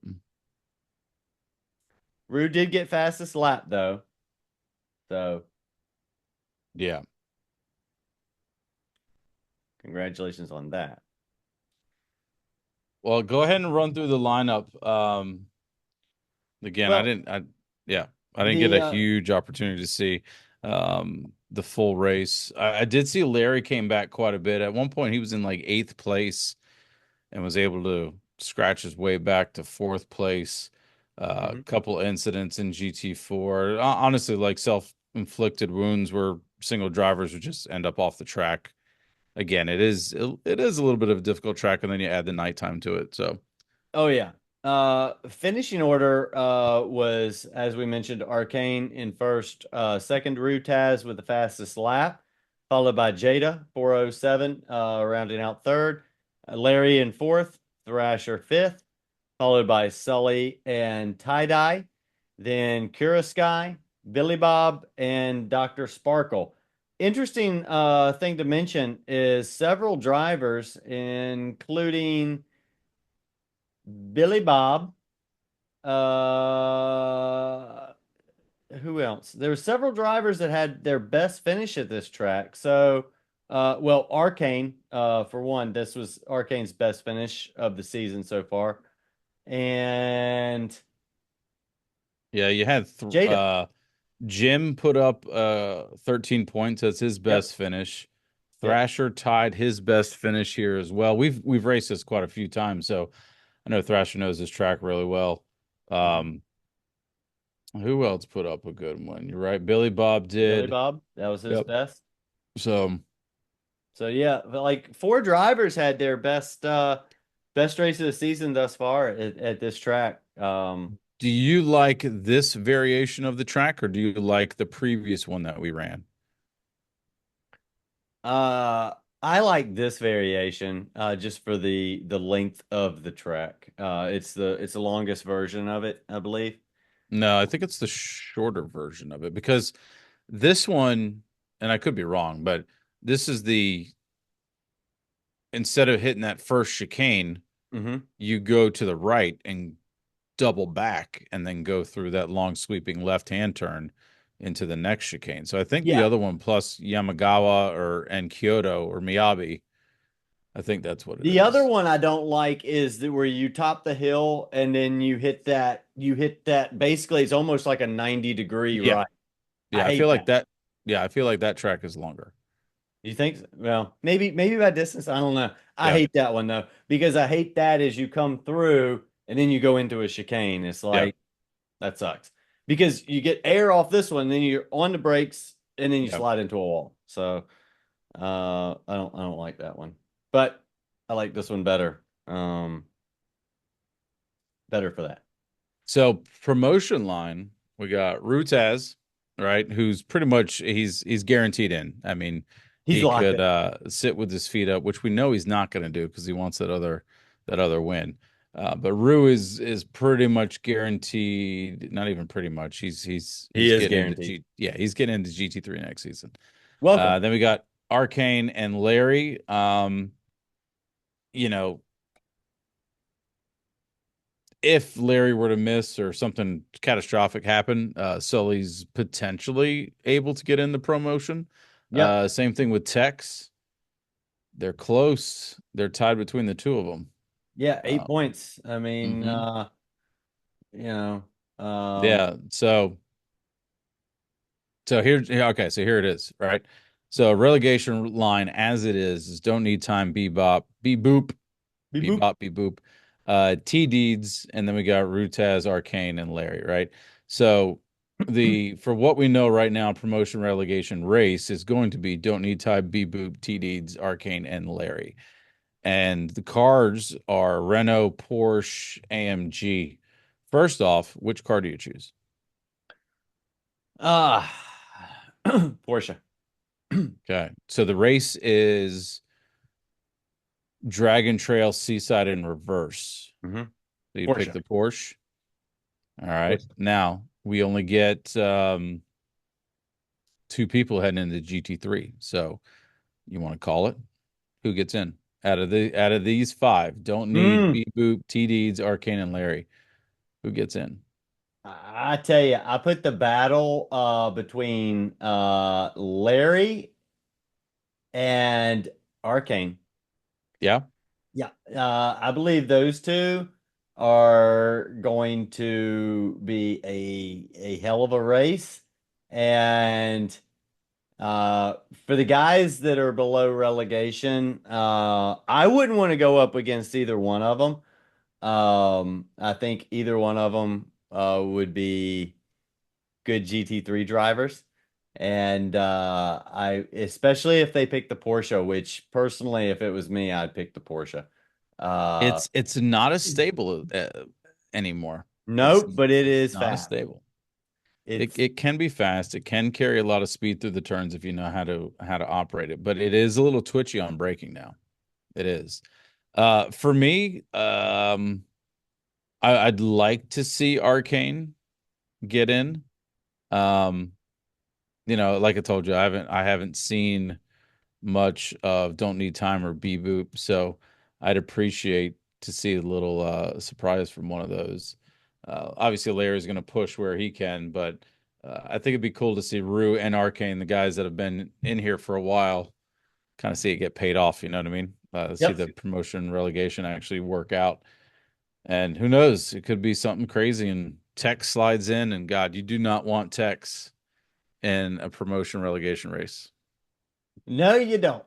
Rue did get fastest lap though. So Yeah. congratulations on that. Well, go ahead and run through the lineup. Again, Well, yeah, I didn't get the a huge opportunity to see the full race. I did see Larry came back quite a bit. At one point, he was in like eighth place and was able to scratch his way back to fourth place. A mhm. couple incidents in GT4. Honestly, like self-inflicted wounds where single drivers would just end up off the track. Again, it is a little bit of a difficult track, and then you add the nighttime to it. So Oh yeah. Finishing order was, as we mentioned, Arcane in first, second Rutaz with the fastest lap, followed by Jada 407 rounding out third, Larry in fourth, Thrasher fifth, followed by Sully and Tie Dye, then Kura Sky, Billy Bob, and Dr. Sparkle. Interesting thing to mention is several drivers, including Billy Bob. Uh, who else? There were several drivers that had their best finish at this track. So, well, Arcane, for one, this was Arcane's best finish of the season so far. And yeah, you had Jada. Jim put up 13 points as his Yep. best finish. Yep. Thrasher tied his best finish here as well. We've raced this quite a few times, so I know Thrasher knows this track really well. Mhm. Um, who else put up a good one? You're right. Billy Bob Billy did. Bob, that was his Yep. best. So, So yeah, but like four drivers had their best race of the season thus far at this track. do you like this variation of the track, or do you like the previous one that we ran? Uh, I like this variation just for the length of the track. It's the longest version of it, I believe. No, I think it's the shorter version of it because this one, and I could be wrong, but this is the instead of hitting that first chicane, Hmm. you go to the right and double back and then go through that long sweeping left-hand turn into the next chicane. So I think the Yeah. other one plus Yamagawa or and Kyoto or Miyabi, I think that's what it The other is. one I don't like is where you top the hill and then you hit that basically it's almost like a 90-degree Yeah. right. I Yeah, I hate feel like that. that. Yeah, I feel like that track is longer. You think so? Well, maybe by distance, I don't know. I Yeah. hate that one though because I hate that as you come through and then you go into a chicane. It's Yeah. like that sucks because you get air off this one, then you're on the brakes, and then you Yeah. slide into a wall. So I don't like that one, but I like this one better. Better for that. So promotion line, we got Rutaz, right? Who's pretty much he's guaranteed in. I mean, He's he locked could in. sit with his feet up, which we know he's not going to do because he wants that other win. But Rue is pretty much guaranteed. Not even pretty much. He He's is getting into guaranteed. he's getting into GT3 next season. Welcome. Then we got Arcane and Larry. You know, if Larry were to miss or something catastrophic happen, Sully's potentially able to get in the promotion. Yep. Same thing with Tex. They're close. They're tied between the two of them. Yeah, Uh, 8 points. I mean, mhm. you know, um, Yeah. So okay. So here it is. Right. So relegation line as it is don't need time. Bebop, be boop, beep boop. bebop, be boop. T Deeds, and then we got Rutaz, Arcane, and Larry. Right. So the for what we know right now, promotion relegation race is going to be don't need time, be boop, T Deeds, Arcane, and Larry. and the cars are Renault, Porsche, AMG. First off, which car do you choose? Ah, Porsche. Okay. So the race is Dragon Trail Seaside in reverse. hmm So you pick Porsche. the Porsche. All right. Porsche. Now we only get two people heading into GT3. So you want to call it? Who gets in? Out of these five, don't need Hmm. Beep Boop, T Deeds, Arcane, and Larry. Who gets in? I tell you, I put the battle between Larry and Arcane. Yeah. Yeah, I believe those two are going to be a hell of a race. And uh, for the guys that are below relegation, I wouldn't want to go up against either one of them. I think either one of them would be good GT3 drivers. And I especially if they pick the Porsche, which personally, if it was me, I'd pick the Porsche. Uh, It's not as stable anymore. nope, but it It's is not as fast. stable. It's It can be fast. It can carry a lot of speed through the turns if you know how to operate it, but it is a little twitchy on braking now. It is. For me, I'd like to see Arcane get in. Um, like I told you, I haven't seen much of Don't Need Time or Bee Boop, so I'd appreciate to see a little surprise from one of those. Obviously, Larry's going to push where he can, but I think it'd be cool to see Rue and Arcane, the guys that have been in here for a while, kind of see it get paid off. You know what I mean? See yep. the promotion relegation actually work out. And who knows? It could be something crazy and Tex slides in, and God, you do not want Tex in a promotion relegation race. No, you don't.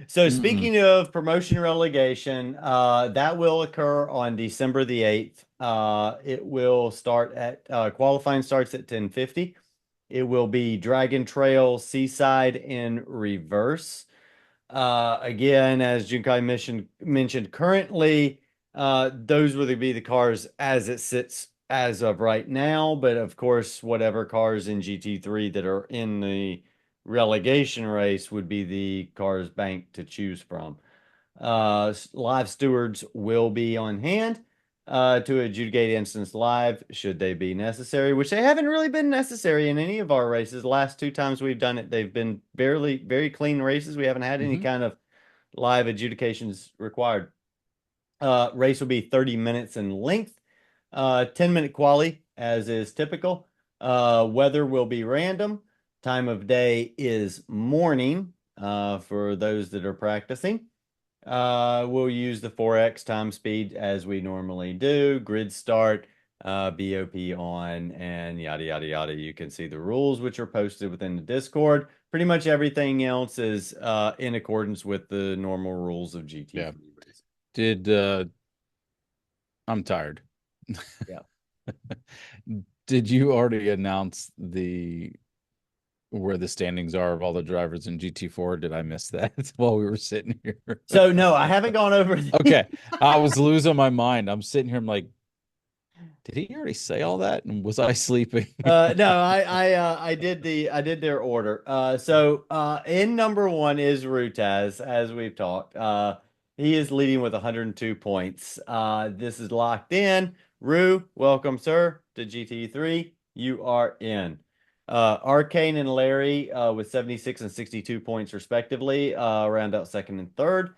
So Mm-mm. speaking of promotion relegation, that will occur on December the 8th. It will start at qualifying starts at 10:50. It will be Dragon Trail Seaside in reverse. Again, as Junkai mentioned currently, those would be the cars as it sits as of right now. But of course, whatever cars in GT3 that are in the relegation race would be the cars bank to choose from. Live stewards will be on hand to adjudicate incidents live should they be necessary, which they haven't really been necessary in any of our races. The last two times we've done it, they've been very clean races. We haven't had any Hmm. kind of live adjudications required. Race will be 30 minutes in length, 10-minute quali, as is typical. Weather will be random. Time of day is morning for those that are practicing. We'll use the 4x time speed as we normally do. Grid start, BOP on, and yada, yada, yada. You can see the rules which are posted within the Discord. Pretty much everything else is in accordance with the normal rules of Yeah. GT3 racing. Did I'm tired. Yeah. Did you already announce the where the standings are of all the drivers in GT4? Did I miss that while we were sitting here? So no, I haven't gone over the Okay. I was losing my mind. I'm sitting here, I'm like, did he already say all that? And was I sleeping? no, I did their order. In number one is Rutaz, as we've talked. He is leading with 102 points. This is locked in. Rue, welcome, sir, to GT3. You are in. Arcane and Larry with 76 and 62 points respectively, round out second and third.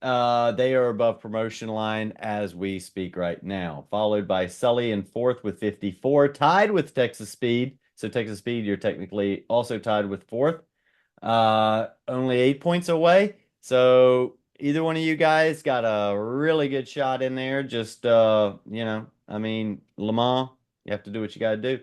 They are above promotion line as we speak right now, followed by Sully in fourth with 54, tied with Texas Speed. So Texas Speed, you're technically also tied with fourth. Only 8 points away. So either one of you guys got a really good shot in there. Just I mean, Le Mans, you have to do what you got to do.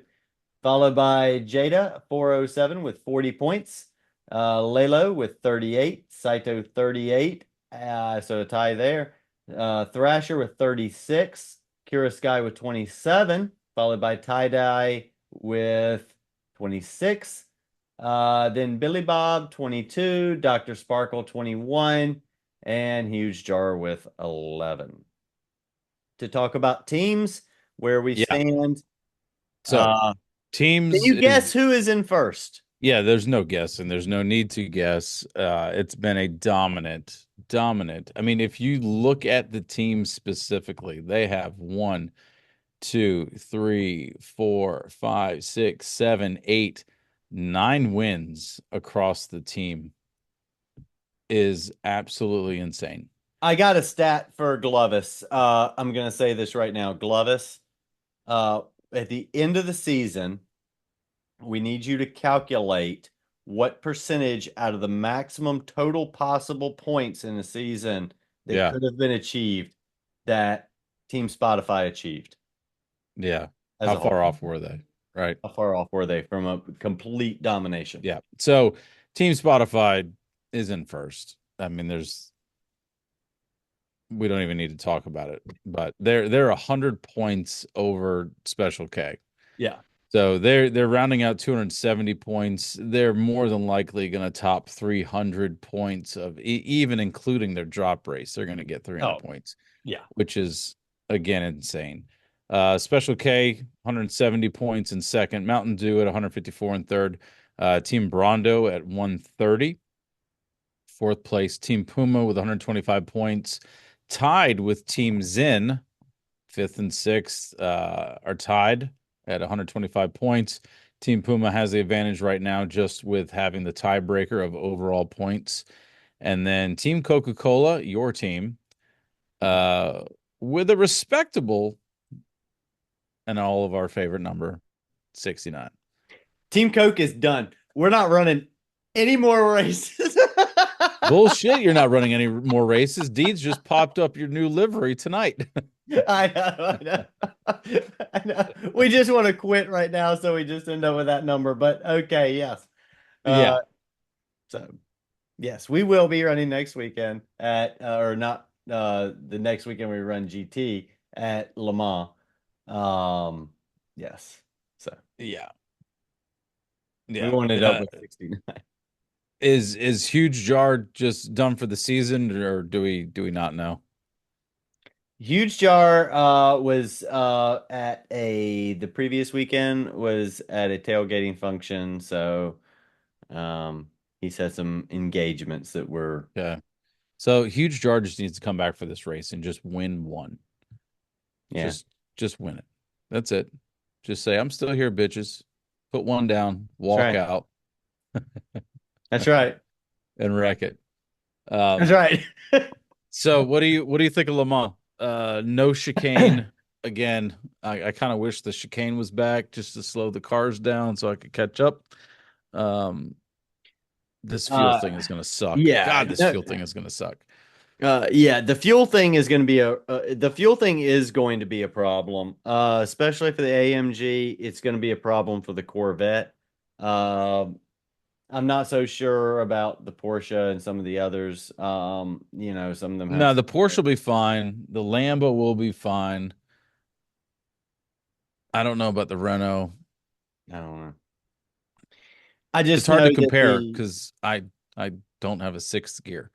Followed by Jada, 407 with 40 points. Lalo with 38. Saito 38. So a tie there. Thrasher with 36. Kira Sky with 27. Followed by Tie Dye with 26. Then Billy Bob 22, Dr. Sparkle 21, and Huge Jar with 11. To talk about teams, where we Yeah. stand. So Uh, can teams you is guess who is in first? yeah, there's no guessing. There's no need to guess. It's been a dominant. I mean, if you look at the team specifically, they have one, two, three, four, five, six, seven, eight, 9 wins across the team is absolutely insane. I got a stat for Glovis. I'm gonna say this right now. Glovis, uh, at the end of the season, we need you to calculate what percentage out of the maximum total possible points in the season that Yeah, could have been achieved that Team Spotify achieved yeah. as How a whole. far off were they? Right. How far off were they from a complete domination? Yeah. So Team Spotify is in first. I mean, we don't even need to talk about it, but they're 100 points over Special K. Yeah. So they're rounding out 270 points. They're more than likely going to top 300 points of even including their drop race. They're going to get 300 Oh, points, yeah. which is again insane. Special K 170 points in second, Mountain Dew at 154 in third, Team Brondo at 130. Fourth place, Team Puma with 125 points, tied with Team Zen. Fifth and sixth are tied at 125 points. Team Puma has the advantage right now just with having the tiebreaker of overall points. And then Team Coca-Cola, your team, with a respectable and all of our favorite number, 69. Team Coke is done. We're not running any more races. Bullshit, you're not running any more races. Deeds just popped up your new livery tonight. I know, I know. I know. We just want to quit right now, so we just end up with that number. But okay, yes. Uh, Yeah. so yes, we will be running next weekend at or not the next weekend we run GT at Le Mans. Yes. So Yeah. we Yeah. want it up with 69. Is Huge Jar just done for the season, or do we not know? Huge Jar was at the previous weekend was at a tailgating function, so he's had some engagements that were Yeah. So Huge Jar just needs to come back for this race and just win one. yeah. Just win it. That's it. Just say, I'm still here, bitches. Put one down, That's walk right. out, That's right. and wreck it. That's Um, right. so what do you think of Le Mans? No chicane again. I kind of wish the chicane was back just to slow the cars down so I could catch up. Um, this fuel Uh, thing is gonna suck. yeah. God, this fuel thing is gonna suck. Yeah, the fuel thing is going to be the fuel thing is going to be a problem, especially for the AMG. It's going to be a problem for the Corvette. Uh, I'm not so sure about the Porsche and some of the others. Some of them have. No, the Porsche will be fine. The Lambo will be fine. I don't know about the Renault. I don't know. I It's just hard know to that compare the because I don't have a sixth gear.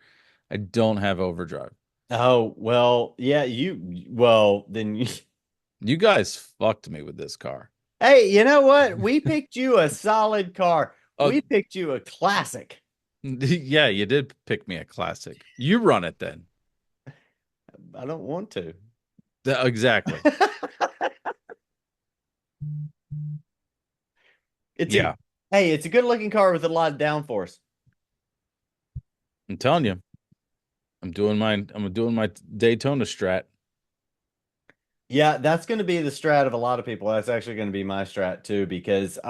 I don't have overdrive. oh well, yeah, then you, You guys fucked me with this car. hey, you know what? We picked you a solid car. Oh, We picked you a classic. yeah, you did pick me a classic. You run it then. I don't want to. Exactly. It's a Yeah, hey, it's a good looking car with a lot of downforce. I'm telling you. I'm doing my Daytona strat. Yeah, that's going to be the strat of a lot of people. That's actually going to be my strat too, because the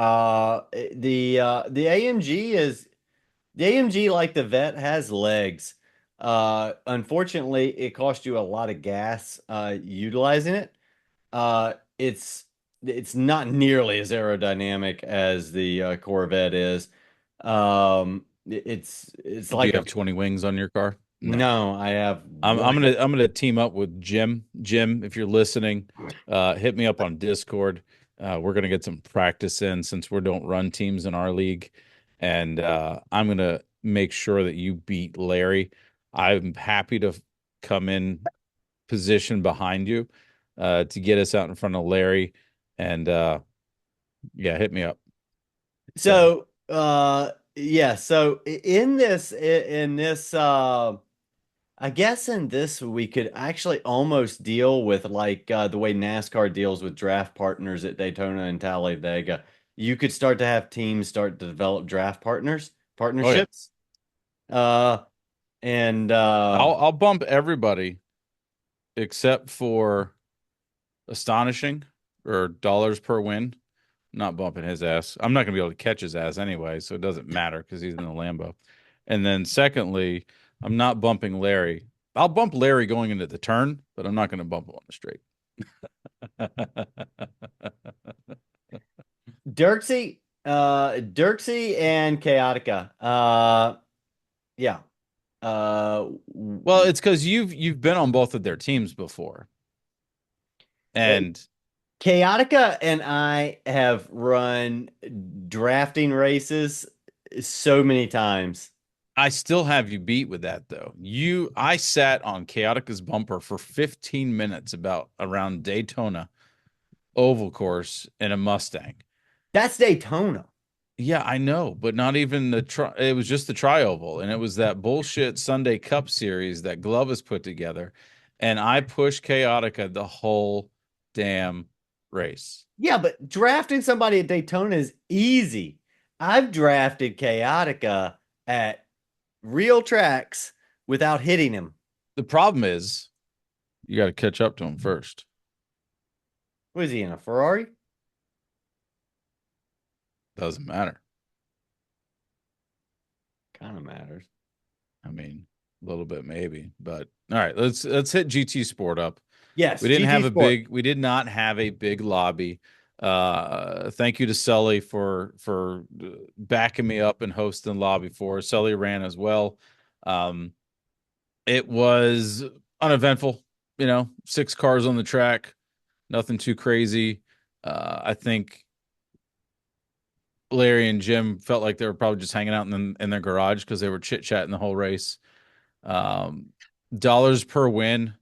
AMG like the Vet has legs. Unfortunately, it costs you a lot of gas utilizing it. It's not nearly as aerodynamic as the Corvette is. It's Do you like a have 20 wings on your car? No. no, I have I'm one. I'm gonna I'm gonna team up with Jim. Jim, if you're listening, hit me up on Discord. We're gonna get some practice in since we don't run teams in our league. and I'm gonna make sure that you beat Larry. I'm happy to come in position behind you to get us out in front of Larry, and yeah, hit me up. So, So, yeah, so in this, I guess in this we could actually almost deal with like the way NASCAR deals with draft partners at Daytona and Talladega. You could start to have teams start to develop draft oh yeah, partnerships. Uh, and I'll bump everybody except for Astonishing or dollars per win. I'm not bumping his ass. I'm not gonna be able to catch his ass anyway, so it doesn't matter because he's in the Lambo. And then secondly, I'm not bumping Larry. I'll bump Larry going into the turn, but I'm not gonna bump him on the straight. Dirksey and Chaotica. Yeah. Uh, Well, it's because you've been on both of their teams before, and Chaotica and I have run drafting races so many times. I still have you beat with that though. I sat on Chaotica's bumper for 15 minutes about around Daytona oval course in a Mustang. That's Daytona. Yeah, I know, but not even it was just the tri-oval, and it was that bullshit Sunday Cup series that Glovis put together, and I pushed Chaotica the whole damn race. Yeah, but drafting somebody at Daytona is easy. I've drafted Chaotica at real tracks without hitting him. The problem is you got to catch up to him first. Was he in a Ferrari? Doesn't matter. Kind of matters. I mean, a little bit maybe, but all right, let's hit GT Sport up. Yes, We didn't GT have Sport. we did not have a big lobby. Thank you to Sully for backing me up and hosting the lobby for us. Sully ran as well. Um, it was uneventful, 6 cars on the track, nothing too crazy. I think Larry and Jim felt like they were probably just hanging out in their garage because they were chit chatting the whole race. Um, dollars per win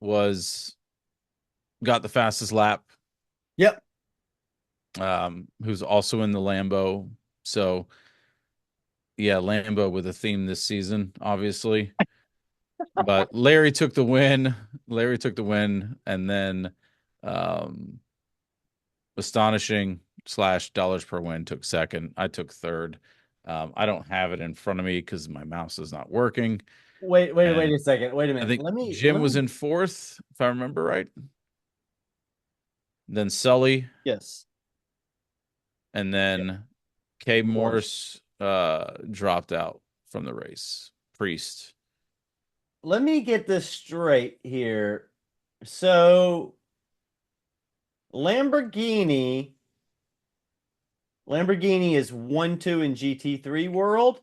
was got the fastest lap. Yep. Who's also in the Lambo. So yeah, Lambo with a theme this season, obviously. But Larry took the win. Larry took the win, and then um, astonishing slash dollars per win took second. I took third. I don't have it in front of me because my mouse is not working. Wait And a second. Wait a I minute. think Jim Let was me. in fourth, if I remember right. Then Sully, Yes. and Yeah. then Kay Morse. Morse dropped out from the race. Priest. Let me get this straight here. So Lamborghini, Lamborghini is 1-2 in GT3 world,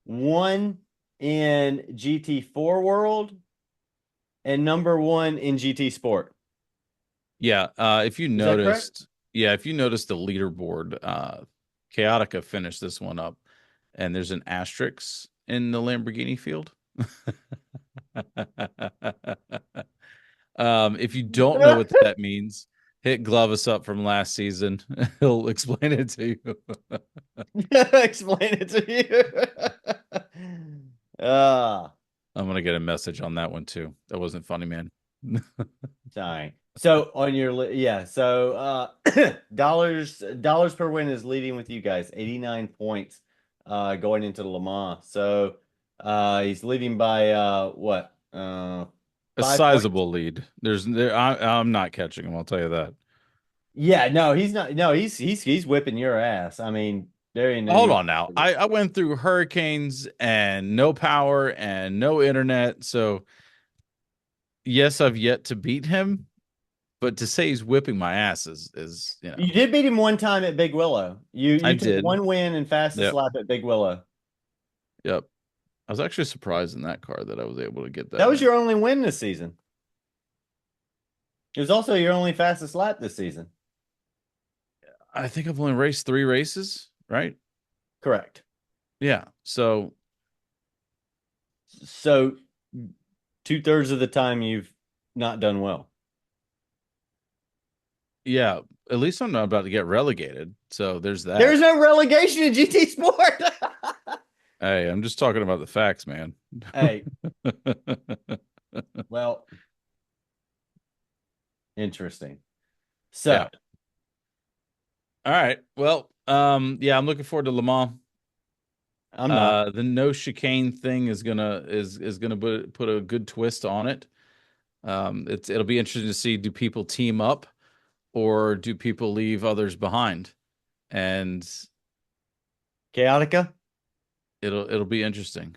1 in GT4 world, and number 1 in GT Sport. Yeah, if you Is that correct? noticed, yeah, if you noticed the leaderboard, Chaotica finished this one up, and there's an asterisk in the Lamborghini field. If you don't know what that means, hit Glovis up from last season. He'll explain it to you. Explain it to you. I'm gonna get a message on that one too. That wasn't funny, man. Sorry. So on your yeah, so dollars per win is leading with you guys, 89 points going into the Le Mans. So he's leading by what? A 5 points. sizable lead. I'm not catching him. I'll tell you that. Yeah, no, he's not. No, he's whipping your ass. I mean, there ain't Hold any. on now. I went through hurricanes and no power and no internet. So yes, I've yet to beat him, but to say he's whipping my ass is. You did beat him one time at Big Willow. I You took did. one win and fastest Yep. lap at Big Willow. Yep. I was actually surprised in that car that I was able to get That that was win. your only win this season. It was also your only fastest lap this season. I think I've only raced 3 races, right? Correct. Yeah. So So 2/3 of the time you've not done well. yeah, at least I'm not about to get relegated. So there's There's that. no relegation in GT Sport. Hey, I'm just talking about the facts, man. Hey, well, interesting. Yeah. So, All right. Well, yeah, I'm looking forward to Le Mans. I'm not. The no chicane thing is gonna put a good twist on it. It'll be interesting to see, do people team up or do people leave others behind? And Chaotica? it'll be interesting.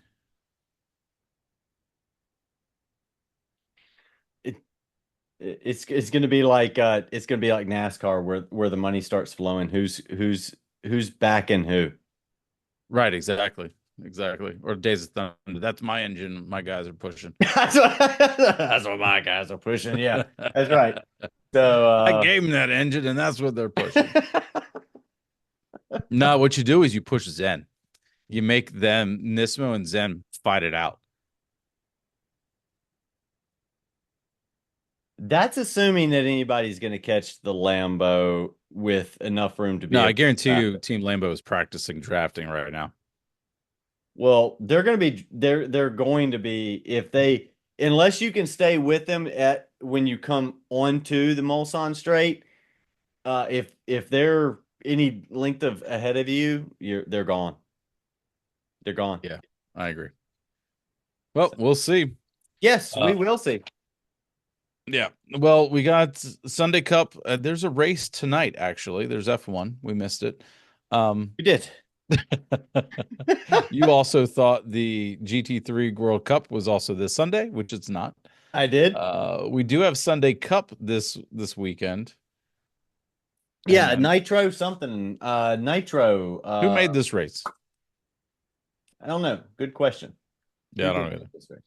It, it's going to be like it's going to be like NASCAR where the money starts flowing. Who's backing who? Right, exactly. Exactly. Or Days of Thunder. That's my engine. My guys are pushing. That's what my guys are pushing. Yeah, that's right. So, I gave them that engine, and that's what they're pushing. No, what you do is you push Zen. You make them, Nismo and Zen, fight it out. that's assuming that anybody's going to catch the Lambo with enough room to be No, I able to guarantee draft you, it. Team Lambo is practicing drafting right now. Well, they're going to be they're going to be if they unless you can stay with them at when you come onto the Mulsanne Straight, if they're any length of ahead of you, they're gone. They're gone. Yeah, I agree. Well, So, we'll see. yes, we Uh, will see. yeah. Well, we got Sunday Cup. There's a race tonight, actually. There's F1. We missed it. Um, We did. you also thought the GT3 World Cup was also this Sunday, which it's not. I did. We do have Sunday Cup this weekend. Yeah, And Nitro something. Nitro. who made this race? I don't know. Good question. Yeah, I Who don't did know make this race?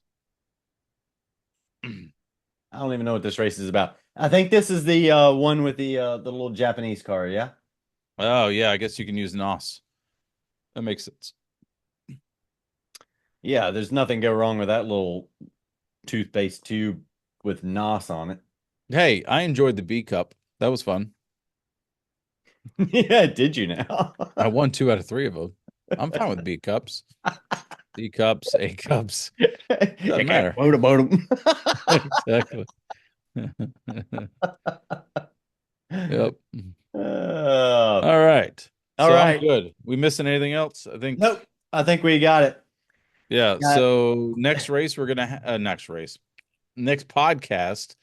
either. I don't even know what this race is about. I think this is the one with the little Japanese car, yeah? Oh, yeah, I guess you can use NOS. That makes sense. Yeah, there's nothing go wrong with that little toothpaste tube with NOS on it. Hey, I enjoyed the B Cup. That was fun. Yeah, did you now? I won 2 out of 3 of them. I'm fine with B Cups. D cups, A cups. You Doesn't can't matter. quote about them. Exactly. Yep. All right. All So I'm right. good. We missing anything else? I think, Nope. I think we got it. yeah. Got So next race, we're gonna next race, next podcast,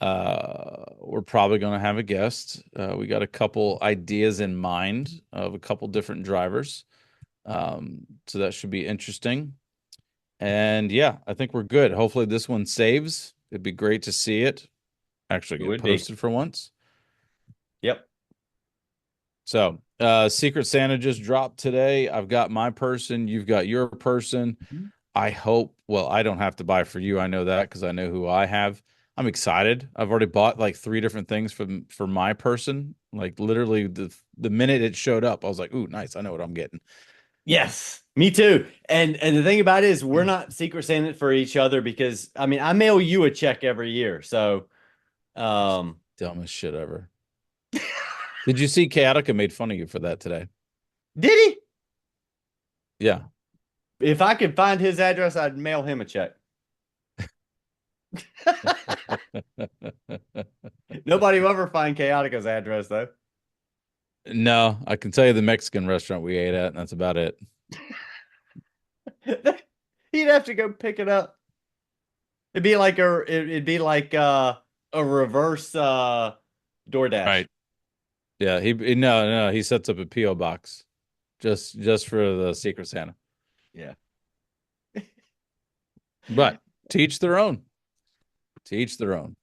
we're probably gonna have a guest. We got a couple ideas in mind of a couple different drivers. So that should be interesting. And yeah, I think we're good. Hopefully this one saves. It'd be great to see it actually it get would be. posted for once. Yep. So, Secret Santa just dropped today. I've got my person, you've got your person. I hope, well, I don't have to buy for you. I know that because I know who I have. I'm excited. I've already bought like 3 different things for my person. Like literally the minute it showed up, I was like, "Ooh, nice. I know what I'm getting." Yes, me too. And the thing about it is we're not Secret Santa for each other because I mean I mail you a check every year. So um Dumbest shit ever. Did you see Chaotica made fun of you for that today? did he? Yeah. If I could find his address, I'd mail him a check. Nobody will ever find Chaotica's address though. No, I can tell you the Mexican restaurant we ate at, and that's about it. He'd have to go pick it up. It'd be like a reverse DoorDash. Right. Yeah, no, he sets up a PO box just for the Secret Santa. Yeah. But to each their own. To each their own.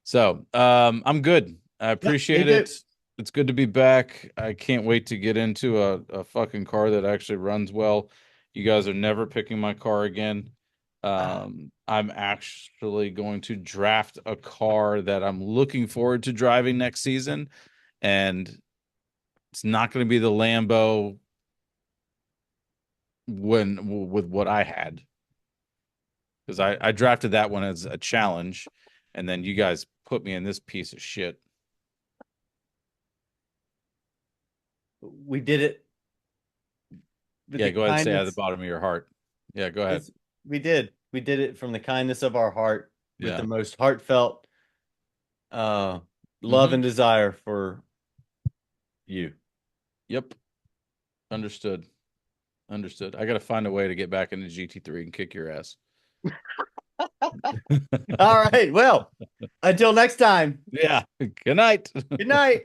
So, I'm good. I Yep, me appreciate too. it. It's good to be back. I can't wait to get into a fucking car that actually runs well. You guys are never picking my car again. Ah, I'm actually going to draft a car that I'm looking forward to driving next season, and it's not going to be the Lambo with what I had, because I drafted that one as a challenge, and then you guys put me in this piece of shit. We did it with Yeah, the go ahead and say out of the kindness. bottom of your heart. Yeah, go ahead. It's, we did. We did it from the kindness of our heart with the Yeah. most heartfelt uh love Mm-hmm. and desire for you. Yep. Understood. Understood. I got to find a way to get back into GT3 and kick your ass. All right. Well, until next time. Yeah. Good night. Good night.